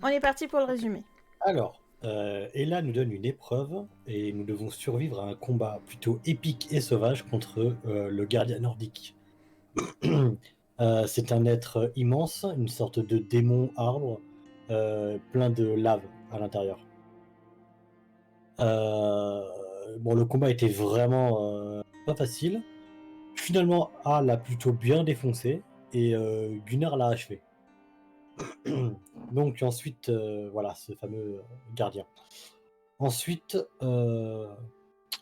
On est parti pour le résumé. Alors, Ella nous donne une épreuve et nous devons survivre à un combat plutôt épique et sauvage contre le gardien nordique. C'est un être immense, une sorte de démon arbre, plein de lave à l'intérieur. Bon, le combat était vraiment pas facile. Finalement, A l'a plutôt bien défoncé et Gunnar l'a achevé. Donc ensuite, voilà, ce fameux gardien. Ensuite, on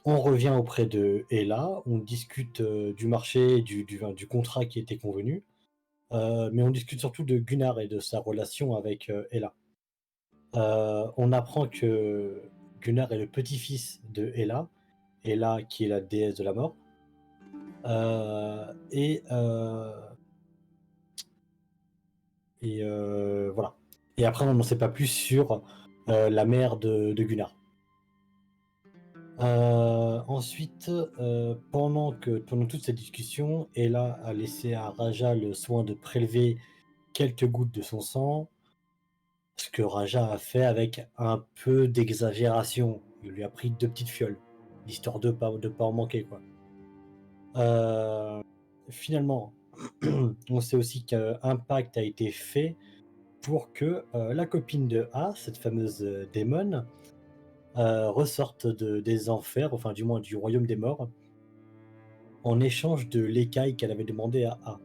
revient auprès de Ella, on discute du marché, du contrat qui était convenu, mais on discute surtout de Gunnar et de sa relation avec Ella. On apprend que Gunnar est le petit-fils de Ella, Ella qui est la déesse de la mort. Euh, et euh, voilà. Et après, on n'en sait pas plus sur la mère de Gunnar. Ensuite, pendant toute cette discussion, Ella a laissé à Raja le soin de prélever quelques gouttes de son sang, ce que Raja a fait avec un peu d'exagération. Il lui a pris 2 petites fioles, histoire de pas en manquer, quoi. Euh, Finalement, on sait aussi qu'un pacte a été fait pour que la copine de A, cette fameuse démon, ressorte des enfers, enfin du moins du royaume des morts, en échange de l'écaille qu'elle avait demandé à A.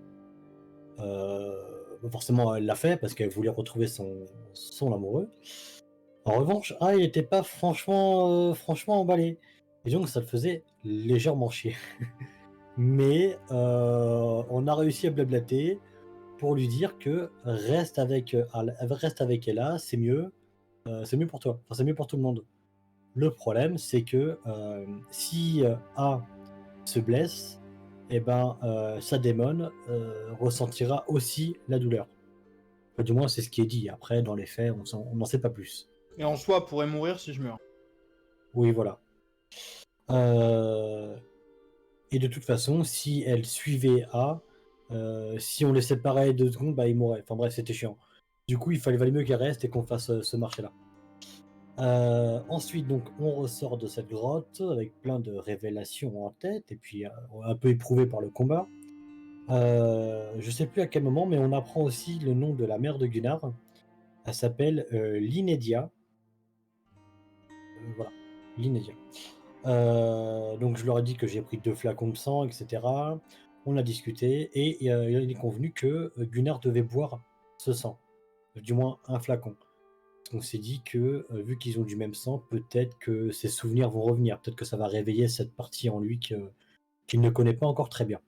Forcément, elle l'a fait parce qu'elle voulait retrouver son amoureux. En revanche, A, il n'était pas franchement emballé. Et donc, ça le faisait légèrement chier. Mais on a réussi à blablater pour lui dire que reste avec Ella, c'est mieux pour toi, enfin, c'est mieux pour tout le monde. Le problème, c'est que si A se blesse, et ben sa démon ressentira aussi la douleur. Enfin, du moins, c'est ce qui est dit. Après, dans les faits, on n'en sait pas plus. Et en soi, pourrait mourir si je meurs. Oui, voilà. Euh, et de toute façon, si elle suivait A, si on les séparait 2 secondes, bah il mourrait. Enfin bref, c'était chiant. Du coup, valait mieux qu'elle reste et qu'on fasse ce marché-là. Ensuite, donc, on ressort de cette grotte avec plein de révélations en tête et puis un peu éprouvé par le combat. Je sais plus à quel moment, mais on apprend aussi le nom de la mère de Gunnar. Elle s'appelle Linédia. Voilà, Linédia. Donc je leur ai dit que j'ai pris 2 flacons de sang, etc. On a discuté et il est convenu que Gunnar devait boire ce sang, du moins un flacon. On s'est dit que vu qu'ils ont du même sang, peut-être que ses souvenirs vont revenir, peut-être que ça va réveiller cette partie en lui qu'il ne connaît pas encore très bien.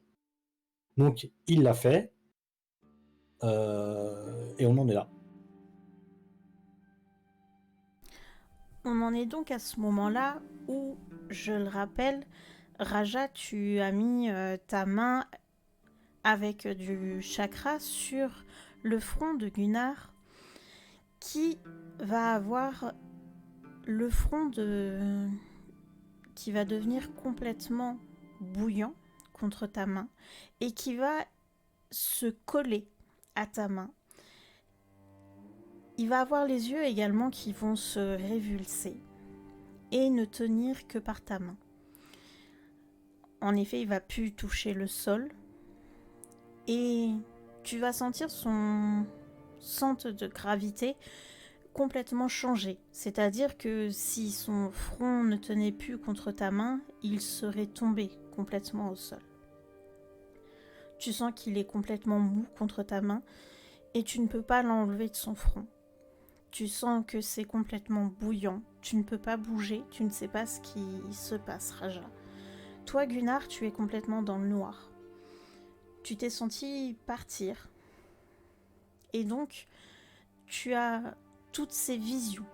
Donc il l'a fait et on en est là. On en est donc à ce moment-là où, je le rappelle, Raja, tu as mis ta main avec du chakra sur le front de Gunnar, qui va avoir le front qui va devenir complètement bouillant contre ta main et qui va se coller à ta main. Il va avoir les yeux également qui vont se révulser et ne tenir que par ta main. En effet, il va plus toucher le sol et tu vas sentir son centre de gravité complètement changer. C'est-à-dire que si son front ne tenait plus contre ta main, il serait tombé complètement au sol. Tu sens qu'il est complètement mou contre ta main et tu ne peux pas l'enlever de son front. Tu sens que c'est complètement bouillant, tu ne peux pas bouger, tu ne sais pas ce qui se passe, Raja. Toi, Gunnar, tu es complètement dans le noir. Tu t'es senti partir. Et donc, tu as toutes ces visions.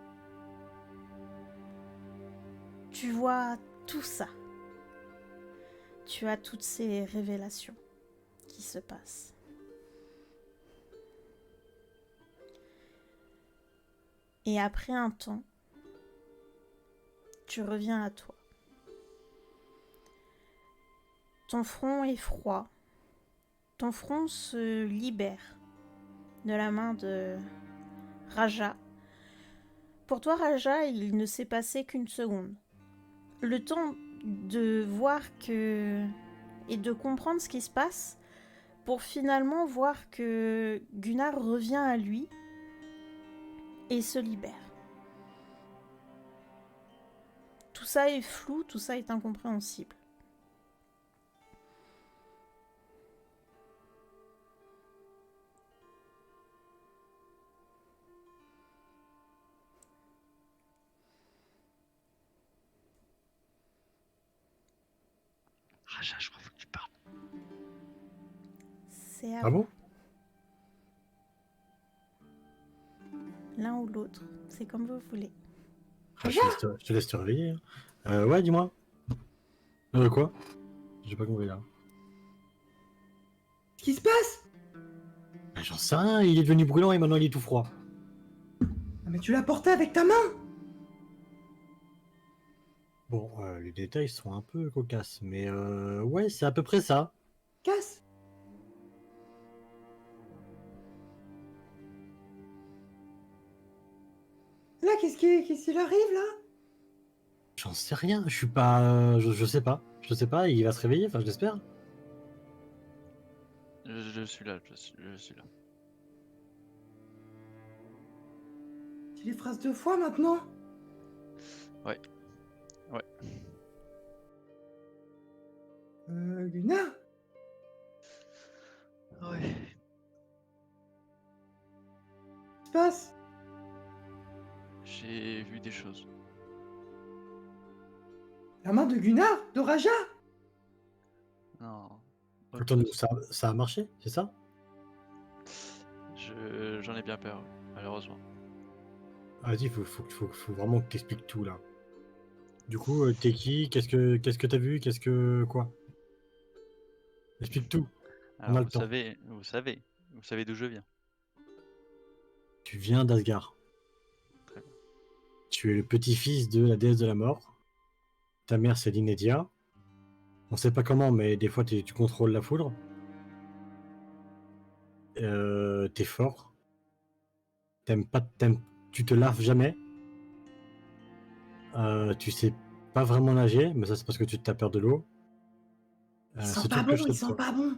Tu vois tout ça. Tu as toutes ces révélations qui se passent. Et après un temps, tu reviens à toi. Ton front est froid. Ton front se libère de la main de Raja Pour toi, Raja, il ne s'est passé qu'une seconde. Le temps de voir que... et de comprendre ce qui se passe, pour finalement voir que Gunnar revient à lui et se libère. Tout ça est flou, tout ça est incompréhensible. Raja, je crois qu'il faut que tu parles. C'est à Ah bon? l'un ou l'autre, c'est comme vous voulez. Je te laisse te réveiller. Ouais, dis-moi. Quoi? J'ai pas compris là. Qu'est-ce qui se passe? J'en sais rien, il est devenu brûlant et maintenant il est tout froid. Ah, mais tu l'as porté avec ta main? Bon, les détails sont un peu cocasses, mais ouais, c'est à peu près ça. Casse. Là, qu'est-ce qu'il arrive là? J'en sais rien, je suis pas. Je sais pas. Je sais pas, il va se réveiller, enfin, je l'espère. Je suis là, je suis là. Tu les phrases 2 fois maintenant? Ouais. Gunnar? Ouais. Qu'est-ce qui se passe? J'ai vu des choses. La main de Gunnar? De Raja? Non. autre Attends, chose. ça a marché, c'est ça? J'en ai bien peur, malheureusement. Vas-y, faut vraiment que t'expliques tout là. Du coup, t'es qui? Qu'est-ce que t'as vu? Qu'est-ce que. Quoi? Explique tout. On a Alors, le temps. vous savez d'où je viens. Tu viens d'Asgard. Très bien. Tu es le petit-fils de la déesse de la mort. Ta mère, c'est Linédia. On sait pas comment, mais des fois, tu contrôles la foudre. T'es fort. Tu te laves jamais. Tu sais pas vraiment nager, mais ça, c'est parce que tu t'as peur de l'eau. Il C'est sent tout pas ce que je bon, sais il de sent toi. pas bon.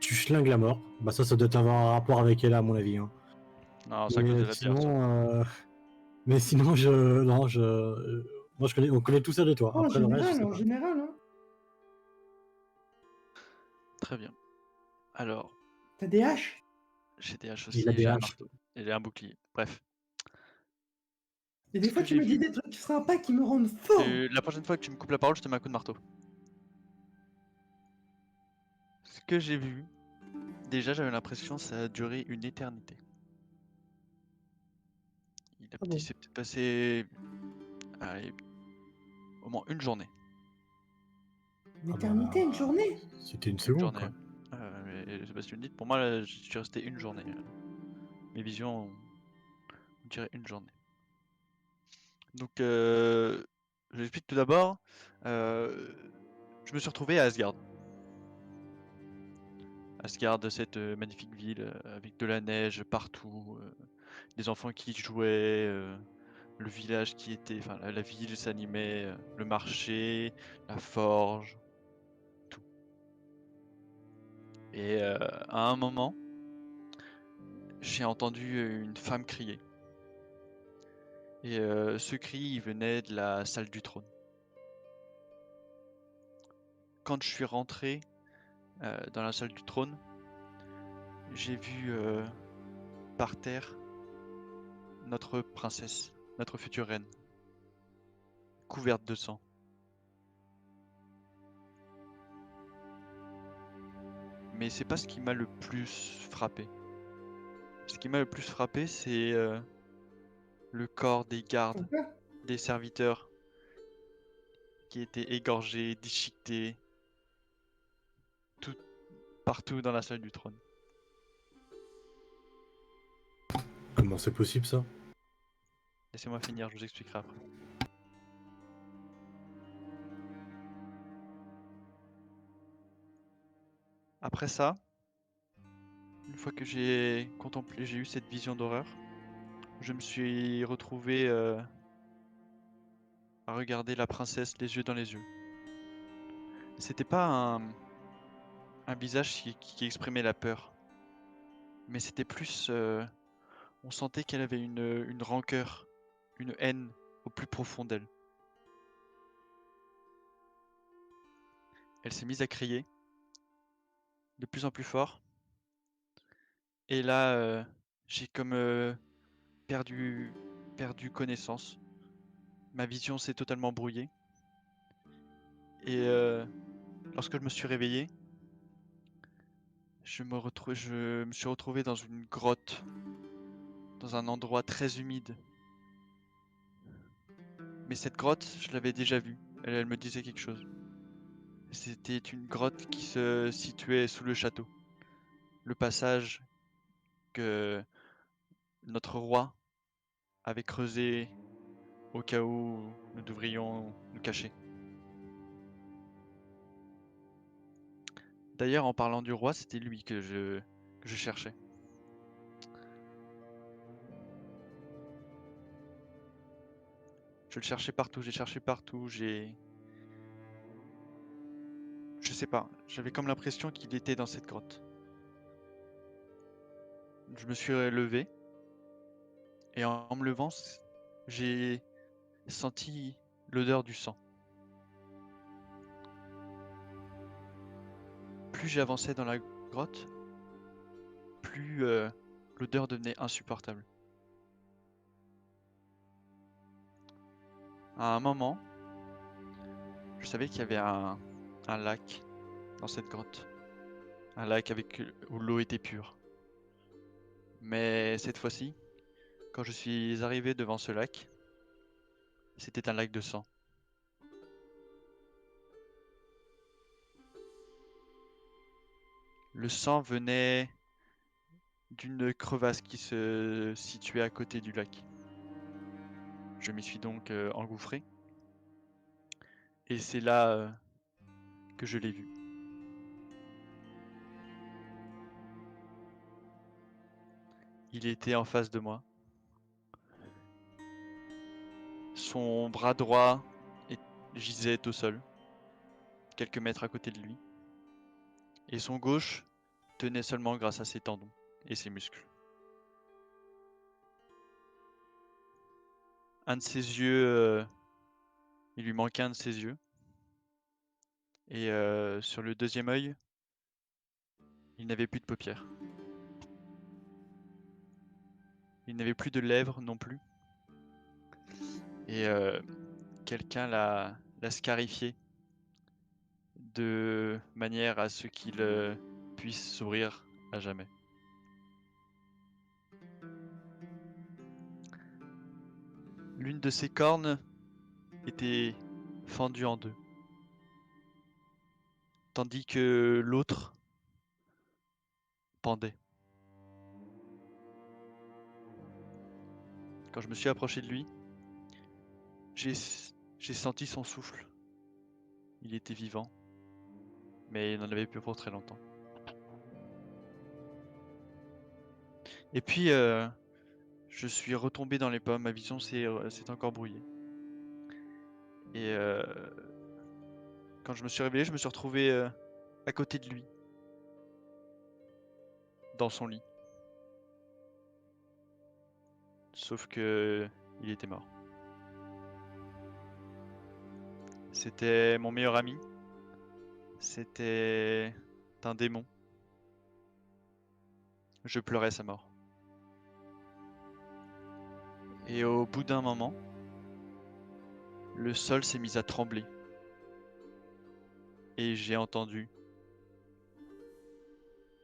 Tu schlingues la mort. Bah, ça doit avoir un rapport avec elle, à mon avis. Hein. Non, c'est à cause de la bière, ça. Mais sinon, non, moi, on connaît tout ça de toi. Oh, Après, le reste, je sais en pas. général, hein. Très bien. Alors, T'as des haches? j'ai des haches Il aussi, a et des j'ai un haches. marteau. Et j'ai un bouclier. Bref. Et des Ce fois, que tu j'ai me dis vu, des trucs sympas qui me rendent fort. la prochaine fois que tu me coupes la parole, je te mets un coup de marteau. Ce que j'ai vu, déjà j'avais l'impression que ça a duré une éternité. Ah bon. Il s'est peut-être passé allez, au moins une journée. Une Ah éternité, bah, une journée? c'était une Une seconde, journée. quoi. Mais je sais pas si tu me dis, pour moi, là, je suis resté une journée. Mes visions, on dirait une journée. Donc, je l'explique tout d'abord. Je me suis retrouvé à Asgard. Asgard, cette magnifique ville avec de la neige partout, des enfants qui jouaient, le village qui était, enfin la ville s'animait, le marché, la forge, tout. Et à un moment, j'ai entendu une femme crier. Et ce cri, il venait de la salle du trône. Quand je suis rentré dans la salle du trône, j'ai vu par terre notre princesse, notre future reine, couverte de sang. Mais c'est pas ce qui m'a le plus frappé. Ce qui m'a le plus frappé, c'est le corps des gardes, Pourquoi? des serviteurs qui étaient égorgés, déchiquetés, tout partout dans la salle du trône. Comment c'est possible, ça? Laissez-moi finir, je vous expliquerai après. Après ça, une fois que j'ai eu cette vision d'horreur, je me suis retrouvé à regarder la princesse les yeux dans les yeux. C'était pas un visage qui exprimait la peur, mais c'était plus... on sentait qu'elle avait une rancœur, une haine au plus profond d'elle. Elle s'est mise à crier, de plus en plus fort. Et là, j'ai comme perdu connaissance. Ma vision s'est totalement brouillée. Et lorsque je me suis réveillé, je me suis retrouvé dans une grotte, dans un endroit très humide. Mais cette grotte, je l'avais déjà vue. Elle me disait quelque chose. C'était une grotte qui se situait sous le château. Le passage que notre roi avait creusé au cas où nous devrions nous cacher. D'ailleurs, en parlant du roi, c'était lui que je cherchais. Je le cherchais partout, j'ai cherché partout, Je sais pas, j'avais comme l'impression qu'il était dans cette grotte. Je me suis levé, et en me levant, j'ai senti l'odeur du sang. Plus j'avançais dans la grotte, plus l'odeur devenait insupportable. À un moment, je savais qu'il y avait un lac dans cette grotte. Un lac où l'eau était pure. Mais cette fois-ci, quand je suis arrivé devant ce lac, c'était un lac de sang. Le sang venait d'une crevasse qui se situait à côté du lac. Je m'y suis donc engouffré. Et c'est là que je l'ai vu. Il était en face de moi. Son bras droit gisait au sol, quelques mètres à côté de lui. Et son gauche tenait seulement grâce à ses tendons et ses muscles. Un de ses yeux, il lui manquait un de ses yeux. Et sur le deuxième œil, il n'avait plus de paupières. Il n'avait plus de lèvres non plus. Et quelqu'un l'a scarifié de manière à ce qu'il puisse sourire à jamais. L'une de ses cornes était fendue en deux, tandis que l'autre pendait. Quand je me suis approché de lui, j'ai senti son souffle. Il était vivant, mais il n'en avait plus pour très longtemps. Et puis, je suis retombé dans les pommes, ma vision s'est encore brouillée. Et quand je me suis réveillé, je me suis retrouvé à côté de lui, dans son lit. Sauf que il était mort. C'était mon meilleur ami. C'était un démon. Je pleurais sa mort. Et au bout d'un moment, le sol s'est mis à trembler. Et j'ai entendu: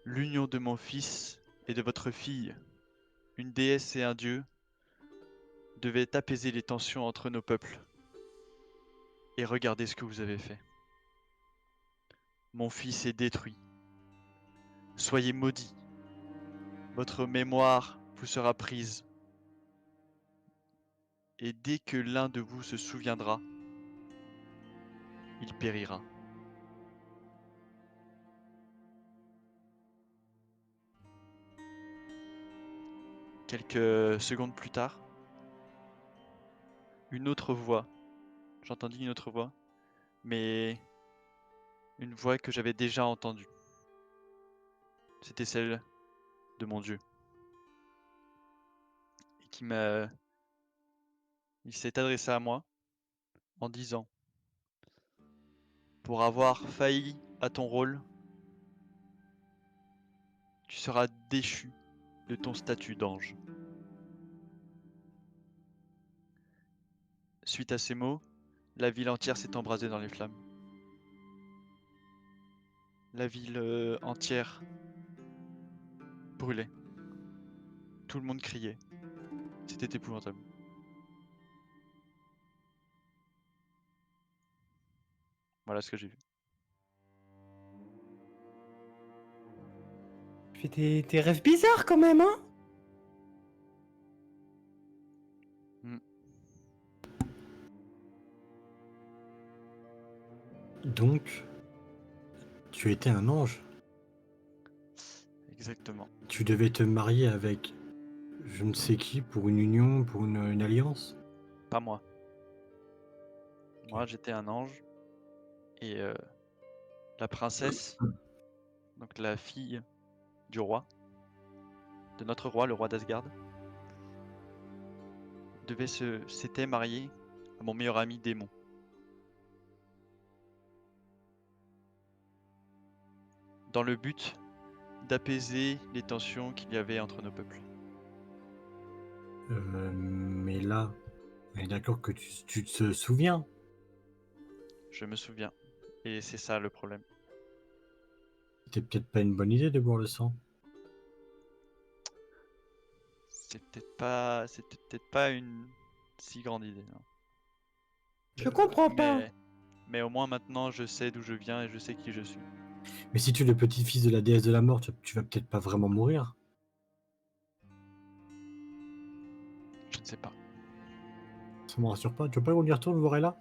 l'union de mon fils et de votre fille, une déesse et un dieu, devait apaiser les tensions entre nos peuples. Et regardez ce que vous avez fait. Mon fils est détruit. Soyez maudits. Votre mémoire vous sera prise. Et dès que l'un de vous se souviendra, il périra. Quelques secondes plus tard, une autre voix. J'entendis une autre voix, mais une voix que j'avais déjà entendue. C'était celle de mon Dieu. Et il s'est adressé à moi en disant: pour avoir failli à ton rôle, tu seras déchu de ton statut d'ange. Suite à ces mots, la ville entière s'est embrasée dans les flammes. La ville entière brûlait. Tout le monde criait. C'était épouvantable. Voilà ce que j'ai vu. Tu fais des rêves bizarres quand même, hein? Donc, tu étais un ange. Exactement. Tu devais te marier avec je ne sais qui pour une union, pour une alliance. Pas moi. Moi, j'étais un ange. Et la princesse, donc la fille du roi, de notre roi, le roi d'Asgard, s'était mariée à mon meilleur ami démon. Dans le but d'apaiser les tensions qu'il y avait entre nos peuples. Mais là, on est d'accord que tu te souviens. Je me souviens. Et c'est ça le problème. C'était peut-être pas une bonne idée de boire le sang. C'était peut-être pas une si grande idée. Non. Je comprends pas. Mais au moins maintenant, je sais d'où je viens et je sais qui je suis. Mais si tu es le petit-fils de la déesse de la mort, tu vas peut-être pas vraiment mourir. Je ne sais pas. Ça me rassure pas. Tu veux pas qu'on y retourne voir Ella?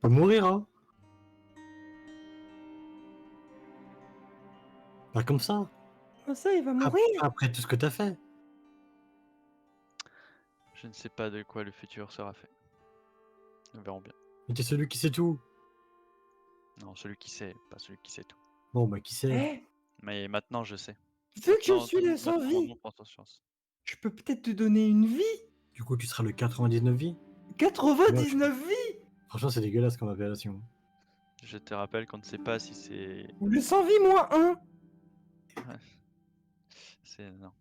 Pas mourir, hein? Pas comme ça. Comment ça, il va mourir? Après tout ce que t'as fait. Je ne sais pas de quoi le futur sera fait. Nous verrons bien. Mais t'es celui qui sait tout. Non, celui qui sait, pas celui qui sait tout. Bon, bah qui sait? Eh, Mais maintenant, je sais. vu que je Maintenant, suis le sans maintenant, vie, on prend conscience. je peux peut-être te donner une vie. Du coup, tu seras le 99 vies. 99 vies! Franchement, c'est dégueulasse comme appellation. Je te rappelle qu'on ne sait pas si c'est... Ou le sans vie moins 1. C'est... Non.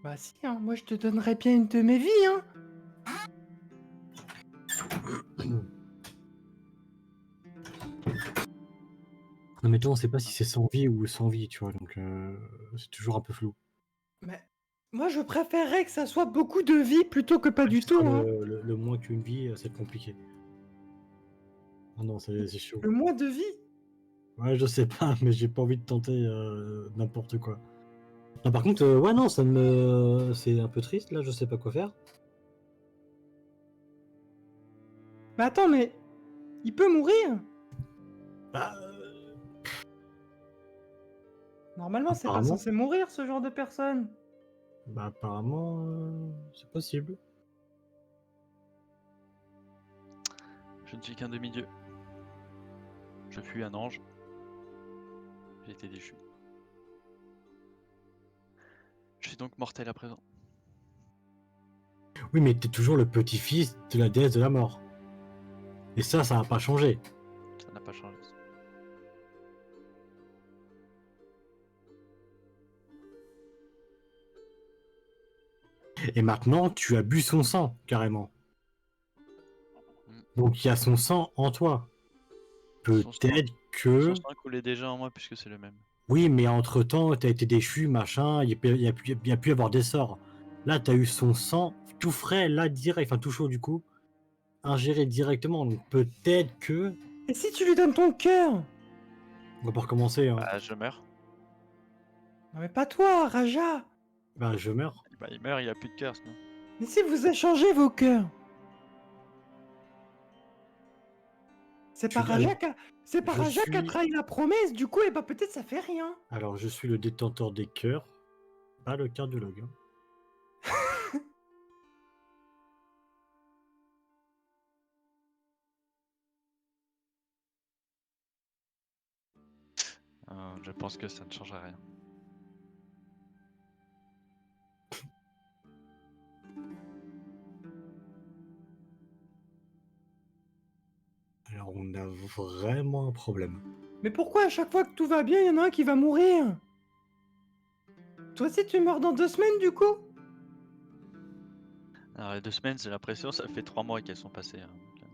Bah si, hein, moi je te donnerais bien une de mes vies, hein. Non, mais toi, on sait pas si c'est sans vie ou sans vie, tu vois, donc c'est toujours un peu flou. Mais moi je préférerais que ça soit beaucoup de vie plutôt que pas du Tu seras tout, hein. le moins qu'une vie, c'est compliqué. Ah non, c'est chaud. Le moins de vie. Ouais, je sais pas, mais j'ai pas envie de tenter n'importe quoi. Non, par contre, ouais, non, c'est un peu triste, là, je sais pas quoi faire. Mais attends, mais il peut mourir. Bah, Normalement, c'est pas Apparemment. censé mourir ce genre de personne. bah apparemment, c'est possible. Je ne suis qu'un demi-dieu. Je fus un ange. J'ai été déchu. Je suis donc mortel à présent. Oui, mais t'es toujours le petit-fils de la déesse de la mort. Et ça va pas changer. Ça n'a pas changé. Et maintenant, tu as bu son sang, carrément. Donc il y a son sang en toi. Peut-être que... Son sang coulait déjà en moi puisque c'est le même. Oui, mais entre-temps, t'as été déchu, machin, il y a pu y avoir des sorts. Là, t'as eu son sang tout frais, là, direct, enfin tout chaud du coup, ingéré directement. Donc peut-être que... Et si tu lui donnes ton cœur? On va pas recommencer, hein. Bah, je meurs. Non mais pas toi, Raja. Bah, je meurs. Bah, il meurt, il a plus de cœur sinon. Mais si vous échangez vos cœurs? C'est pas Tu- Raja qui a... C'est pas je Raja qui a suis- trahi la promesse, du coup, et bah peut-être ça fait rien. Alors, je suis le détenteur des cœurs, pas le cardiologue. Je pense que ça ne changera rien. Alors, on a vraiment un problème. Mais pourquoi à chaque fois que tout va bien, il y en a un qui va mourir? Toi aussi, tu meurs dans 2 semaines, du coup? Alors, les 2 semaines, j'ai l'impression, ça fait 3 mois qu'elles sont passées. Hein, donc,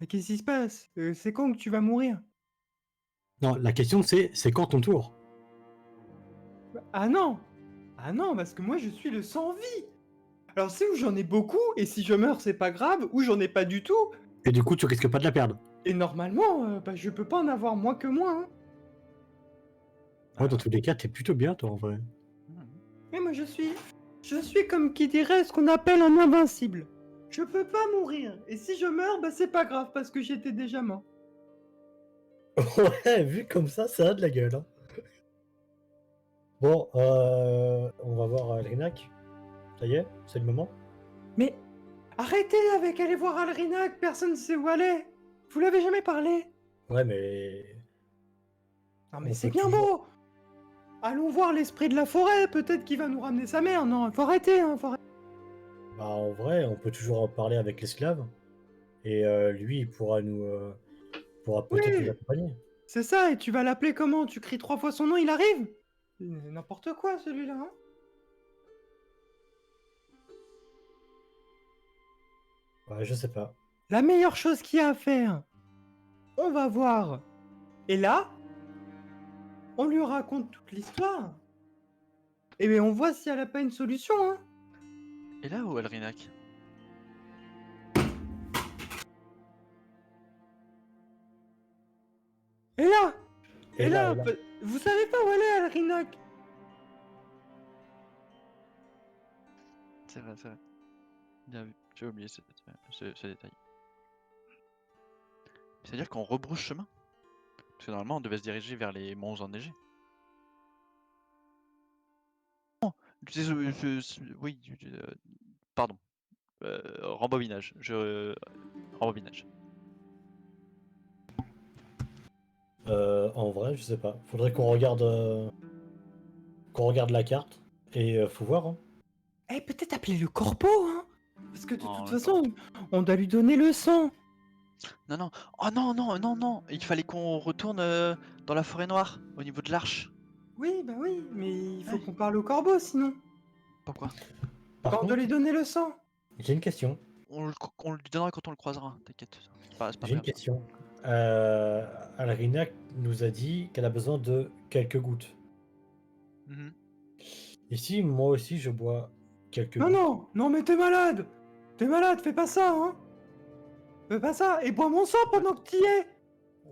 Mais qu'est-ce qui se passe? C'est quand que tu vas mourir? Non, la question c'est quand ton tour? Ah non! Ah non, parce que moi je suis le sans-vie! Alors c'est où j'en ai beaucoup, et si je meurs c'est pas grave, ou j'en ai pas du tout, Et du coup, tu risques pas de la perdre. et normalement, bah, je peux pas en avoir moins que moi, hein. Ouais, dans tous les cas, t'es plutôt bien, toi, en vrai. Mais moi je suis comme qui dirait ce qu'on appelle un invincible. Je peux pas mourir, et si je meurs, bah c'est pas grave, parce que j'étais déjà mort. Ouais, vu comme ça a de la gueule. Hein. Bon, on va voir Alrinac. Ça y est, c'est le moment. Mais arrêtez avec aller voir Alrinac, personne ne sait où elle est. Vous l'avez jamais parlé? Ouais, mais... Non mais On c'est peut bien toujours- beau! Allons voir l'esprit de la forêt, peut-être qu'il va nous ramener sa mère. Non, faut arrêter, hein, faut arrêter. Bah, en vrai, on peut toujours en parler avec l'esclave. Et lui, il pourra pourra peut-être nous Oui, accompagner. c'est ça, et tu vas l'appeler comment? Tu cries 3 fois son nom, il arrive? N'importe quoi, celui-là, hein? Ouais, je sais pas. La meilleure chose qu'il y a à faire, on va voir. Et là, on lui raconte toute l'histoire. Et bien, on voit si elle a pas une solution, hein? Et là où Alrinac? Et là! Et là, Vous savez pas où elle est, Alrinac? C'est vrai, c'est vrai. Bien vu, j'ai oublié ce détail. C'est-à-dire qu'on rebrousse chemin? Parce que normalement, on devait se diriger vers les monts enneigés. Oui, pardon. Rembobinage. Rembobinage. en vrai, je sais pas. Faudrait qu'on regarde la carte. Et faut voir. Hein. Eh, peut-être appeler le corbeau, hein? Parce que de Oh, toute le façon, on doit lui donner le sang. Non, non. Oh non, non, non, non. Il fallait qu'on retourne dans la forêt noire, au niveau de l'arche. Oui, bah oui, mais il faut Ouais. qu'on parle au corbeau, sinon. Pourquoi? Par Quand on doit contre, lui donner le sang. j'ai une question. On lui donnera quand on le croisera, t'inquiète. C'est pas J'ai une grave. question. Alrina nous a dit qu'elle a besoin de quelques gouttes. Mhm. Ici, moi aussi, je bois quelques Non, gouttes. non, non, mais t'es malade. T'es malade, fais pas ça, hein. Fais pas ça, et bois mon sang pendant que t'y es.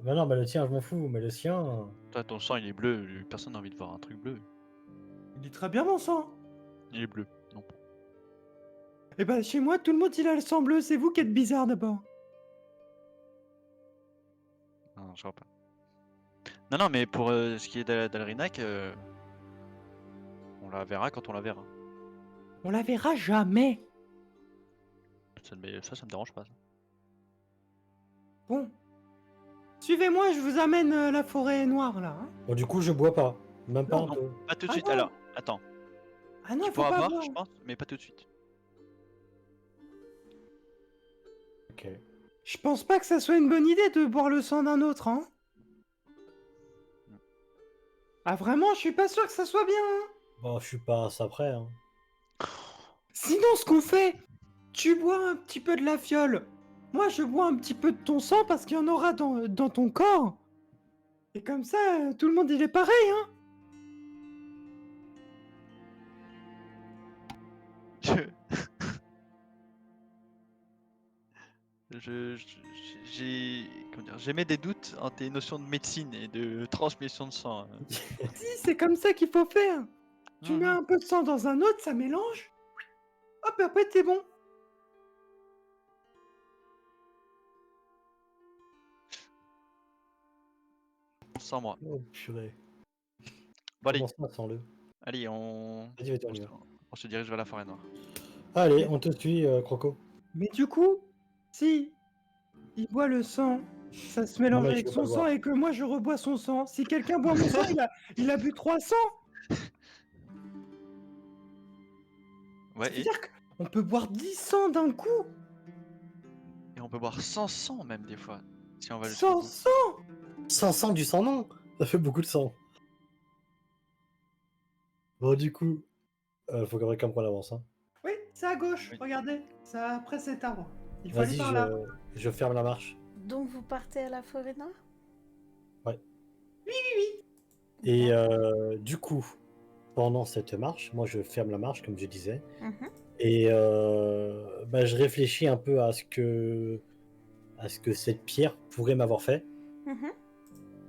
Bah non, mais le tien, je m'en fous. Mais le sien... Toi, ton sang, il est bleu. Personne n'a envie de voir un truc bleu. Il est très bien, mon sang. Il est bleu. Non. Eh ben, chez moi, tout le monde, il a le sang bleu. C'est vous qui êtes bizarre, d'abord. Non, je vois pas. Non, non, mais pour ce qui est d'Alrinac, on la verra quand on la verra. On la verra jamais. Ça me dérange pas. Ça. Bon. Suivez-moi, je vous amène la forêt noire, là, hein. Bon, du coup, je bois pas. Même pas Non, un non. peu. Pas tout de Ah suite. non. Alors, attends. Ah non, Tu faut pourras pas boire, boire. je pense, mais pas tout de suite. Ok. Je pense pas que ça soit une bonne idée de boire le sang d'un autre, hein. Ah vraiment, je suis pas sûr que ça soit bien, hein. Bon, je suis pas à ça près. Hein. Sinon, ce qu'on fait, tu bois un petit peu de la fiole. Moi, je bois un petit peu de ton sang parce qu'il y en aura dans ton corps. Et comme ça, tout le monde, il est pareil, hein. J'émets des doutes en tes notions de médecine et de transmission de sang. Si, c'est comme ça qu'il faut faire. Tu mets Mhm. un peu de sang dans un autre, ça mélange. Hop, et après, t'es bon. sans moi. Oh purée. Bon, allez, Comment ça, sans le. allez, on... Vas-y, on, on y se... va. on se dirige vers la forêt noire. Allez, on te suit, Croco. Mais du coup, si il boit le sang, ça se mélange mais tu avec veux pas son le sang voir. et que moi je rebois son sang. Si quelqu'un boit mon sang, il a bu 300. Ouais, Ça veut dire qu'on peut boire 10 sangs d'un coup. et on peut boire 100 sang même des fois, si on va jusqu'au 100 bout. sangs. Sans sang du sang, non. Ça fait beaucoup de sang. Bon, du coup, faut quand même qu'on avance. Hein. Oui, c'est à gauche. Oui. Regardez, ça après cet arbre. Il faut aller Vas-y, par là. je ferme la marche. Donc vous partez à la forêt noire? Et du coup, pendant cette marche, moi je ferme la marche, comme je disais. Mhm. Et je réfléchis un peu à ce que cette pierre pourrait m'avoir fait. Mhm.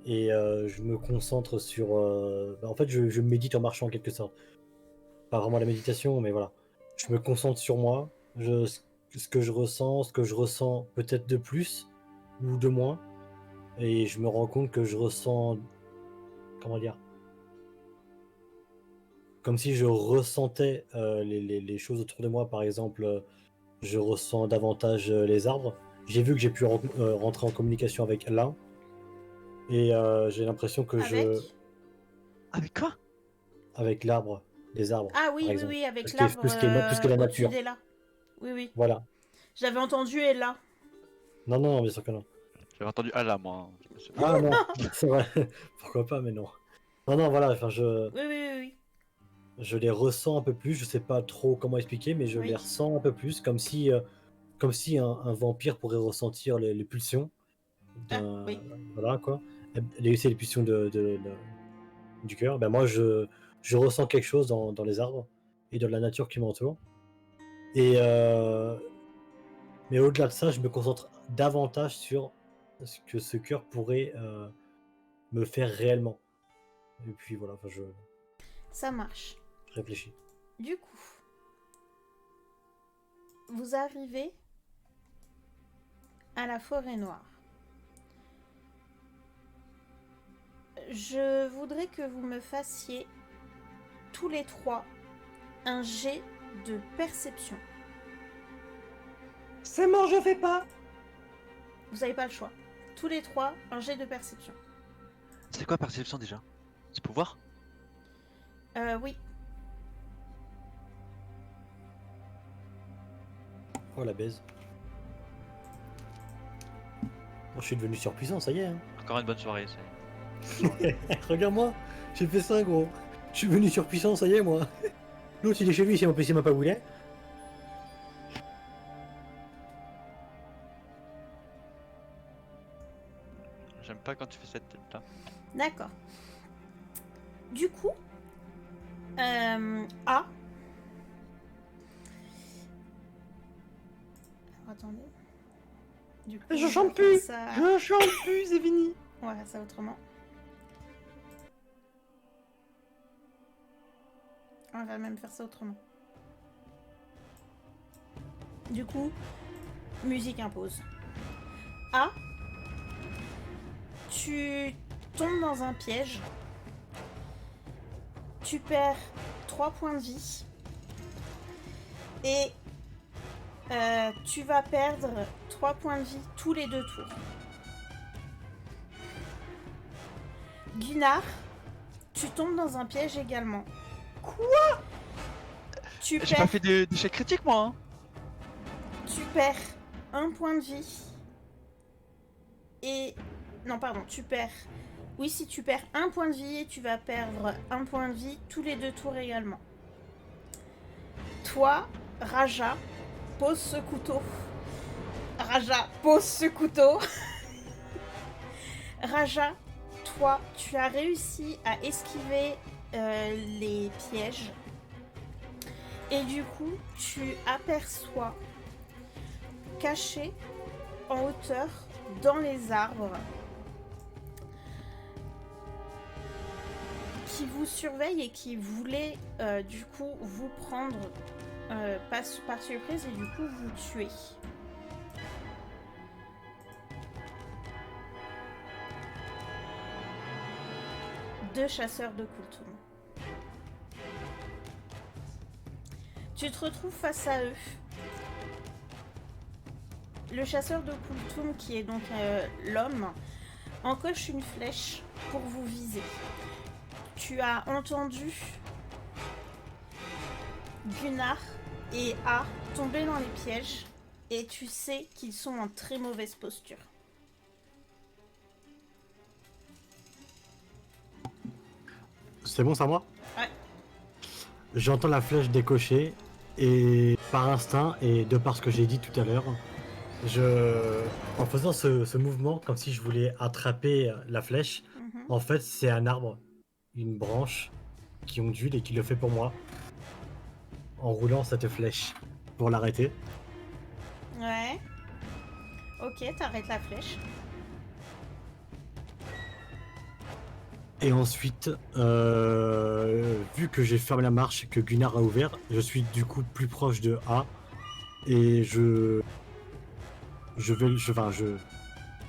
Et je me concentre sur... en fait, je médite en marchant en quelque sorte. Pas vraiment la méditation, mais voilà. Je me concentre sur moi, ce que je ressens peut-être de plus ou de moins. Et je me rends compte que je ressens... Comment dire? Comme si je ressentais les choses autour de moi. Par exemple, je ressens davantage les arbres. J'ai vu que j'ai pu rentrer en communication avec l'un. Et j'ai l'impression que Avec quoi? avec l'arbre, les arbres, Ah par oui, oui, exemple. oui, avec Tout ce qui est- l'arbre tout ce qui est, tout ce qui est la au-dessus nature. d'Ella. Oui, oui. Voilà. J'avais entendu Ella. Non, non, bien sûr que non. J'avais entendu Allah, moi. Hein, bien sûr. Ah non, c'est vrai. Pourquoi pas, mais non. Non, non, voilà. Enfin, Oui, oui, oui, oui. je les ressens un peu plus. Je sais pas trop comment expliquer, mais je Oui. les ressens un peu plus, comme si un vampire pourrait ressentir les pulsions d'un. oui. Voilà quoi. C'est les pulsions du cœur. Ben moi, je ressens quelque chose dans les arbres et dans la nature qui m'entoure. Et mais au-delà de ça, je me concentre davantage sur ce que ce cœur pourrait me faire réellement. Et puis voilà, enfin, je Ça marche. réfléchis. Du coup, vous arrivez à la forêt noire. Je voudrais que vous me fassiez tous les trois un jet de perception. C'est mort, je fais pas. Vous n'avez pas le choix. Tous les trois, un jet de perception. C'est quoi perception déjà? C'est pouvoir? Oui. Oh la baise. Bon, je suis devenu surpuissant, ça y est. Hein. Encore une bonne soirée, c'est... Regarde-moi, j'ai fait ça gros. Je suis devenu surpuissant, ça y est moi. L'autre il est chez lui, c'est mon PC m'a pas voulu. J'aime pas quand tu fais cette tête-là. D'accord. Du coup, A. Alors, attendez. Du coup, Je on chante va faire plus. ça- Je chante plus, c'est fini. On va faire ça autrement. On va même faire ça autrement. Du coup, musique impose. A. Tu tombes dans un piège. Tu perds 3 points de vie. Et tu vas perdre 3 points de vie tous les 2 tours. Gunnar, tu tombes dans un piège également. Quoi? Tu J'ai pas perds, fait d'échec critique, moi, hein. tu perds 1 point de vie. Et... Non, pardon, tu perds... Oui, si tu perds 1 point de vie, et tu vas perdre 1 point de vie tous les 2 tours également. Toi, Raja, pose ce couteau. Raja, pose ce couteau. Raja, toi, tu as réussi à esquiver les pièges. Et du coup, tu aperçois, caché en hauteur, dans les arbres, qui vous surveille et qui voulait du coup vous prendre par surprise et du coup vous tuer. 2 chasseurs de Kultum. Tu te retrouves face à eux. Le chasseur de Kultum, qui est donc l'homme, encoche une flèche pour vous viser. Tu as entendu Gunnar et A tomber dans les pièges et tu sais qu'ils sont en très mauvaise posture. C'est bon, c'est à moi? Ouais. J'entends la flèche décocher et par instinct et de par ce que j'ai dit tout à l'heure, en faisant ce mouvement comme si je voulais attraper la flèche, Mhm. en fait c'est un arbre, une branche qui ondule et qui le fait pour moi en roulant cette flèche pour l'arrêter. Ouais. Ok, t'arrêtes la flèche. Et ensuite, vu que j'ai fermé la marche et que Gunnar a ouvert, je suis du coup plus proche de A et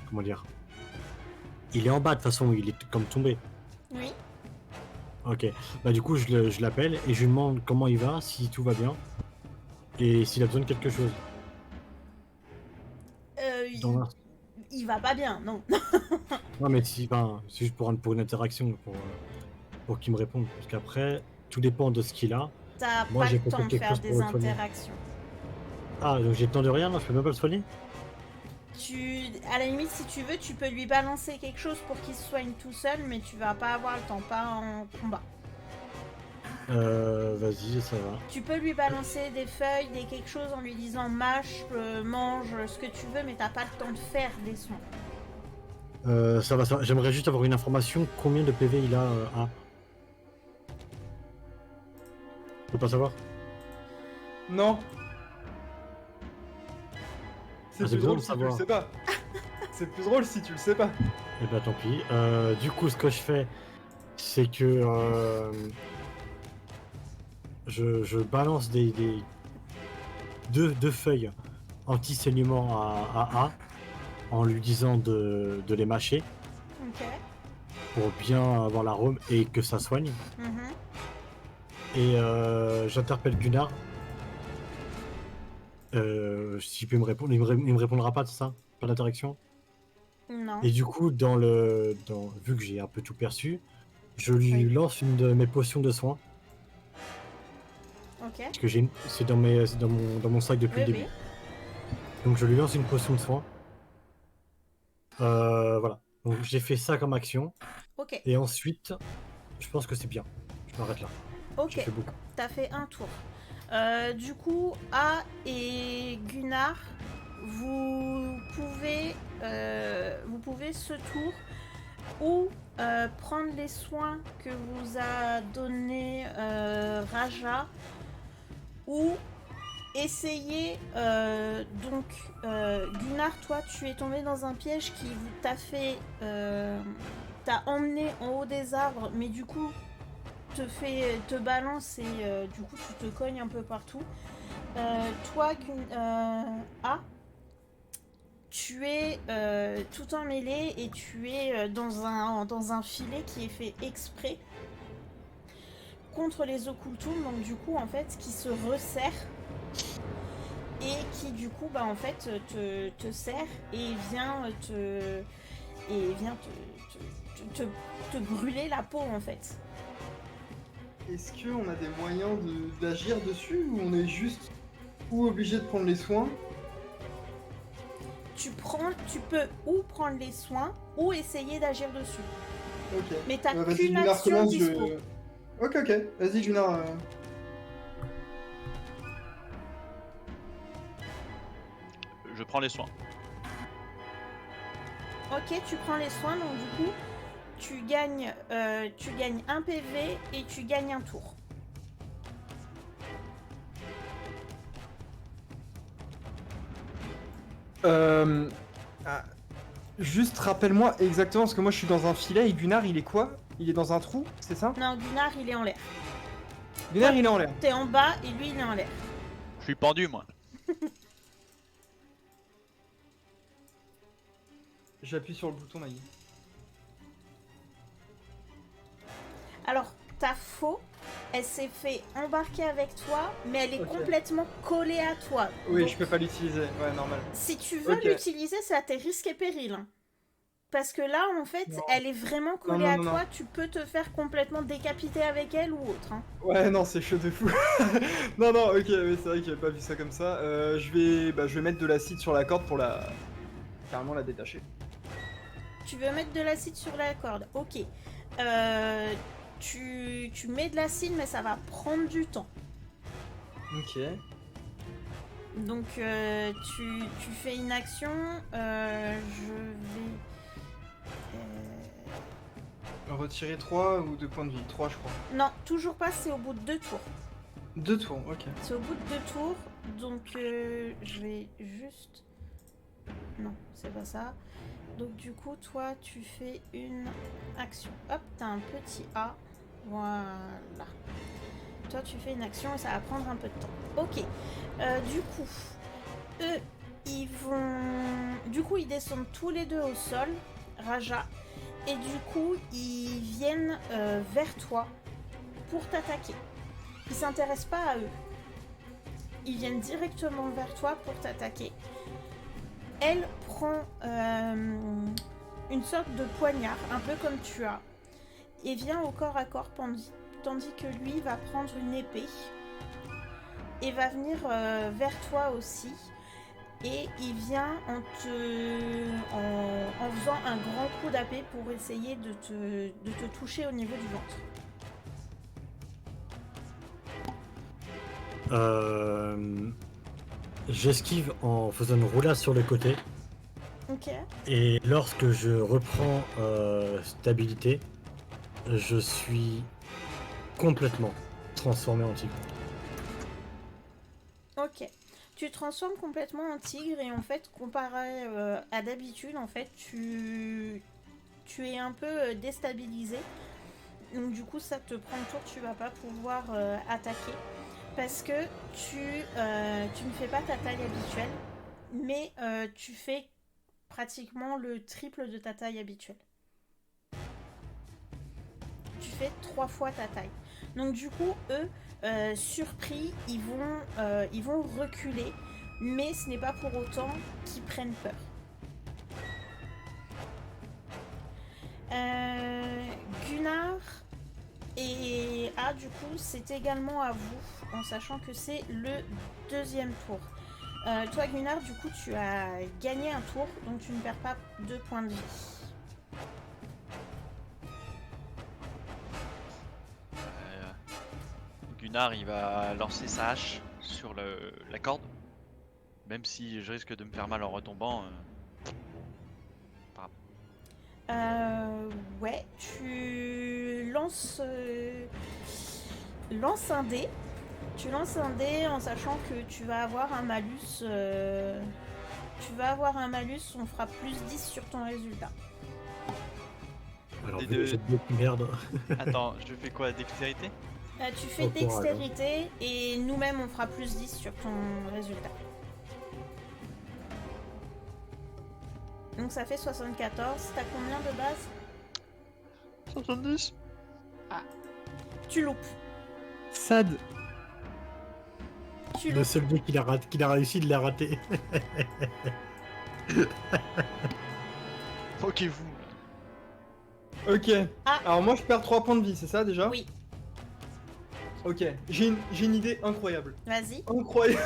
comment dire? Il est en bas de toute façon, il est comme tombé. Oui. Ok, bah du coup je l'appelle et je lui demande comment il va, si tout va bien et s'il a besoin de quelque chose. Dans l'in- Il va pas bien, non. Non mais si, ben, c'est juste pour une interaction, pour qu'il me réponde. Parce qu'après, tout dépend de ce qu'il a. T'as Moi pas j'ai le temps peut-être de quelque faire chose pour des le soigner. interactions. Ah, donc j'ai le temps de rien, non, je peux même pas le soigner? À la limite, si tu veux, tu peux lui balancer quelque chose pour qu'il se soigne tout seul, mais tu vas pas avoir le temps, pas en combat. Vas-y, ça va. Tu peux lui balancer des feuilles, quelque chose en lui disant mâche, mange, ce que tu veux, mais t'as pas le temps de faire des soins. Ça va, ça va. J'aimerais juste avoir une information, combien de PV il a A? Je peux pas savoir? Non. C'est Ah, c'est plus bien drôle de si tu le savoir. sais pas. C'est plus drôle si tu le sais pas. Eh ben tant pis. Du coup, ce que je fais, c'est que je balance deux feuilles anti-saignement à A en lui disant de les mâcher Ok. pour bien avoir l'arôme et que ça soigne. Mhm. Et j'interpelle Gunnar. S'il peut me répondre, il me répondra pas de ça, pas d'interaction. Non. Et du coup, vu que j'ai un peu tout perçu, je lui Oui. lance une de mes potions de soins. Ok. Parce que c'est dans mon sac depuis Oui, le début. oui. Donc je lui lance une potion de soin. Voilà. Donc j'ai fait ça comme action. Ok. Et ensuite, je pense que c'est bien. Je m'arrête là. J'ai Ok. fait beaucoup. T'as fait un tour. Du coup, A et Gunnar, vous pouvez ce tour ou prendre les soins que vous a donné Raja, ou essayer Gunnar, toi tu es tombé dans un piège qui t'a emmené en haut des arbres, mais du coup te balance et du coup tu te cognes un peu partout. Toi, A, tu es tout emmêlé et tu es dans un filet qui est fait exprès contre les occultums, donc du coup en fait qui se resserre et qui du coup en fait te serre et vient te brûler la peau en fait. Est-ce qu'on a des moyens d'agir dessus ou on est juste ou obligé de prendre les soins? Tu peux ou prendre les soins ou essayer d'agir dessus. Ok. Mais t'as Vas-y, qu'une Gunnar, action commence. dispo. Ok. Vas-y, Gunnar. Je prends les soins. Ok, tu prends les soins, donc du coup, tu gagnes un PV et tu gagnes un tour. Juste rappelle-moi exactement, parce que moi je suis dans un filet et Gunnar il est quoi? Il est dans un trou, c'est ça? Non, Gunnar, il est en l'air. Gunnar il est en l'air. T'es en bas et lui, il est en l'air. Je suis pendu, moi. J'appuie sur le bouton, Maggie. Alors, ta faux, elle s'est fait embarquer avec toi, mais elle est Ok. complètement collée à toi. Oui, Donc, je peux pas l'utiliser. Ouais, normal. si tu veux Ok. l'utiliser, c'est à tes risques et périls. Hein. Parce que là, en fait, Non. elle est vraiment collée non, à non, toi. non. Tu peux te faire complètement décapiter avec elle ou autre. Hein. Ouais, non, c'est chaud de fou. Non, non, ok, oui, c'est vrai que j'avais pas vu ça comme ça. Je vais mettre de l'acide sur la corde pour carrément la détacher. Tu veux mettre de l'acide sur la corde. Ok. Tu mets de l'acide, mais ça va prendre du temps. Ok. Donc, tu fais une action. Je vais... Retirer 3 ou 2 points de vie. 3, je crois. Non, toujours pas, c'est au bout de 2 tours. 2 tours, ok. C'est au bout de 2 tours, donc je vais juste... Non, c'est pas ça. Donc du coup, toi, tu fais une action. Hop, t'as un petit A. Voilà. Toi, tu fais une action et ça va prendre un peu de temps. Ok. Du coup, eux, ils vont... Du coup, ils descendent tous les deux au sol, Raja. Et du coup, ils viennent vers toi pour t'attaquer. Ils s'intéressent pas à eux. Ils viennent directement vers toi pour t'attaquer. Elle prend une sorte de poignard, un peu comme tu as, et vient au corps à corps, tandis que lui va prendre une épée et va venir vers toi aussi. Et il vient en faisant un grand coup d'épée pour essayer de te toucher au niveau du ventre. J'esquive en faisant une roulade sur le côté. Ok. Et lorsque je reprends stabilité, je suis complètement transformé en tigre. Ok. Tu te transformes complètement en tigre et en fait, comparé à d'habitude, en fait, tu es un peu déstabilisé. Donc du coup, ça te prend le tour, tu vas pas pouvoir attaquer. Parce que tu ne fais pas ta taille habituelle, mais tu fais pratiquement le triple de ta taille habituelle. Tu fais 3 fois ta taille. Donc du coup, eux, surpris, ils vont reculer, mais ce n'est pas pour autant qu'ils prennent peur. Gunnar et du coup, c'est également à vous, en sachant que c'est le deuxième tour. Toi, Gunnar, du coup, tu as gagné un tour, donc tu ne perds pas 2 points de vie. Gunnar, il va lancer sa hache sur la corde. Même si je risque de me faire mal en retombant. Ouais, tu lances un dé. Tu lances un dé en sachant que tu vas avoir un malus. On fera plus 10 sur ton résultat. Alors, Et vu que j'ai beaucoup de merde. Attends, je fais quoi? Dextérité? Tu fais Au courage, dextérité et nous-mêmes on fera plus 10 sur ton résultat. Donc ça fait 74. T'as combien de base? 70. Tu loupes. Sad. Tu Le loupes. seul mec qu'il a réussi de la rater. Moquez-vous. Ok. Ah. Alors moi je perds 3 points de vie, c'est ça déjà? Oui, Ok. J'ai une idée incroyable. vas-y. Incroyable.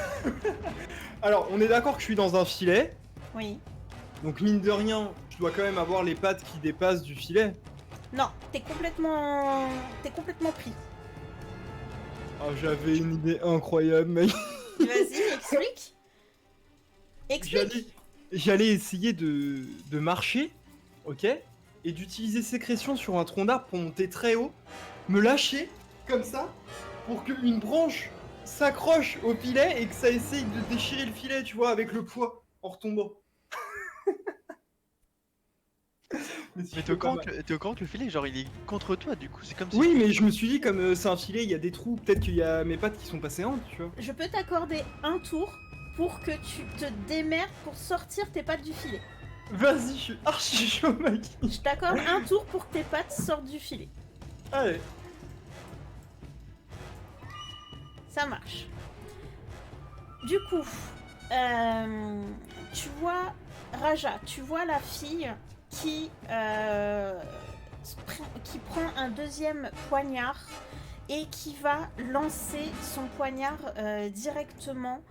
Alors on est d'accord que je suis dans un filet. Oui. Donc mine de rien, je dois quand même avoir les pattes qui dépassent du filet. Non, t'es complètement pris. Ah, j'avais une idée incroyable, mec. Vas-y, explique. Explique. J'allais essayer de marcher, ok, et d'utiliser sécrétion sur un tronc d'arbre pour monter très haut, me lâcher comme ça, pour qu'une branche s'accroche au filet et que ça essaye de déchirer le filet, tu vois, avec le poids en retombant. Mais t'es au courant que le filet, genre il est contre toi du coup, c'est comme si... Oui, mais je me suis dit, comme c'est un filet, il y a des trous, peut-être qu'il y a mes pattes qui sont passées en, tu vois. Je peux t'accorder un tour pour que tu te démerdes pour sortir tes pattes du filet. Vas-y, je suis archi chaud, mec. Je t'accorde un tour pour que tes pattes sortent du filet. Allez, Ça marche. Du coup, tu vois, Raja, tu vois la fille qui prend un deuxième poignard et qui va lancer son poignard directement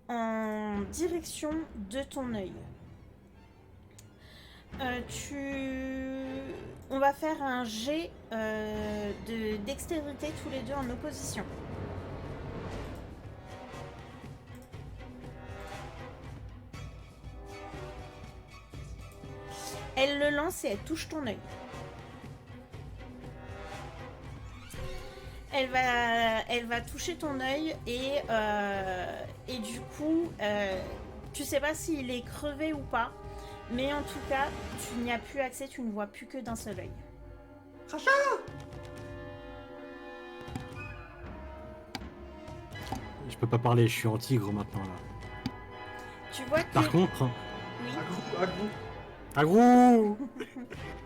en direction de ton œil. On va faire un jet de dextérité tous les deux en opposition. Elle le lance et elle touche ton œil. Elle va toucher ton œil et du coup, tu sais pas s'il est crevé ou pas, mais en tout cas, tu n'y as plus accès, tu ne vois plus que d'un seul œil. Raja! Je peux pas parler, je suis en tigre maintenant là. Tu vois que... Par contre, Oui. Agrou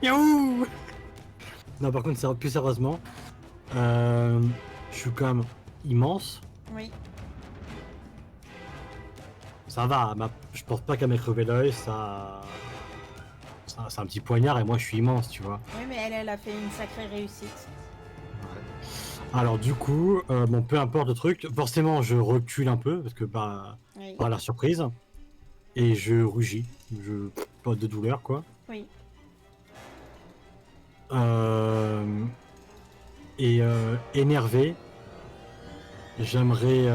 Yaou. Non, par contre, plus sérieusement, je suis quand même immense. Oui. Ça va, je pense pas qu'à m'ait crevé l'œil, ça c'est un petit poignard et moi je suis immense, tu vois. Oui, mais elle a fait une sacrée réussite. Alors du coup, bon, peu importe le truc, forcément je recule un peu parce que Oui. par la surprise et je rugis, pas de douleur quoi. Oui. Et énervé, j'aimerais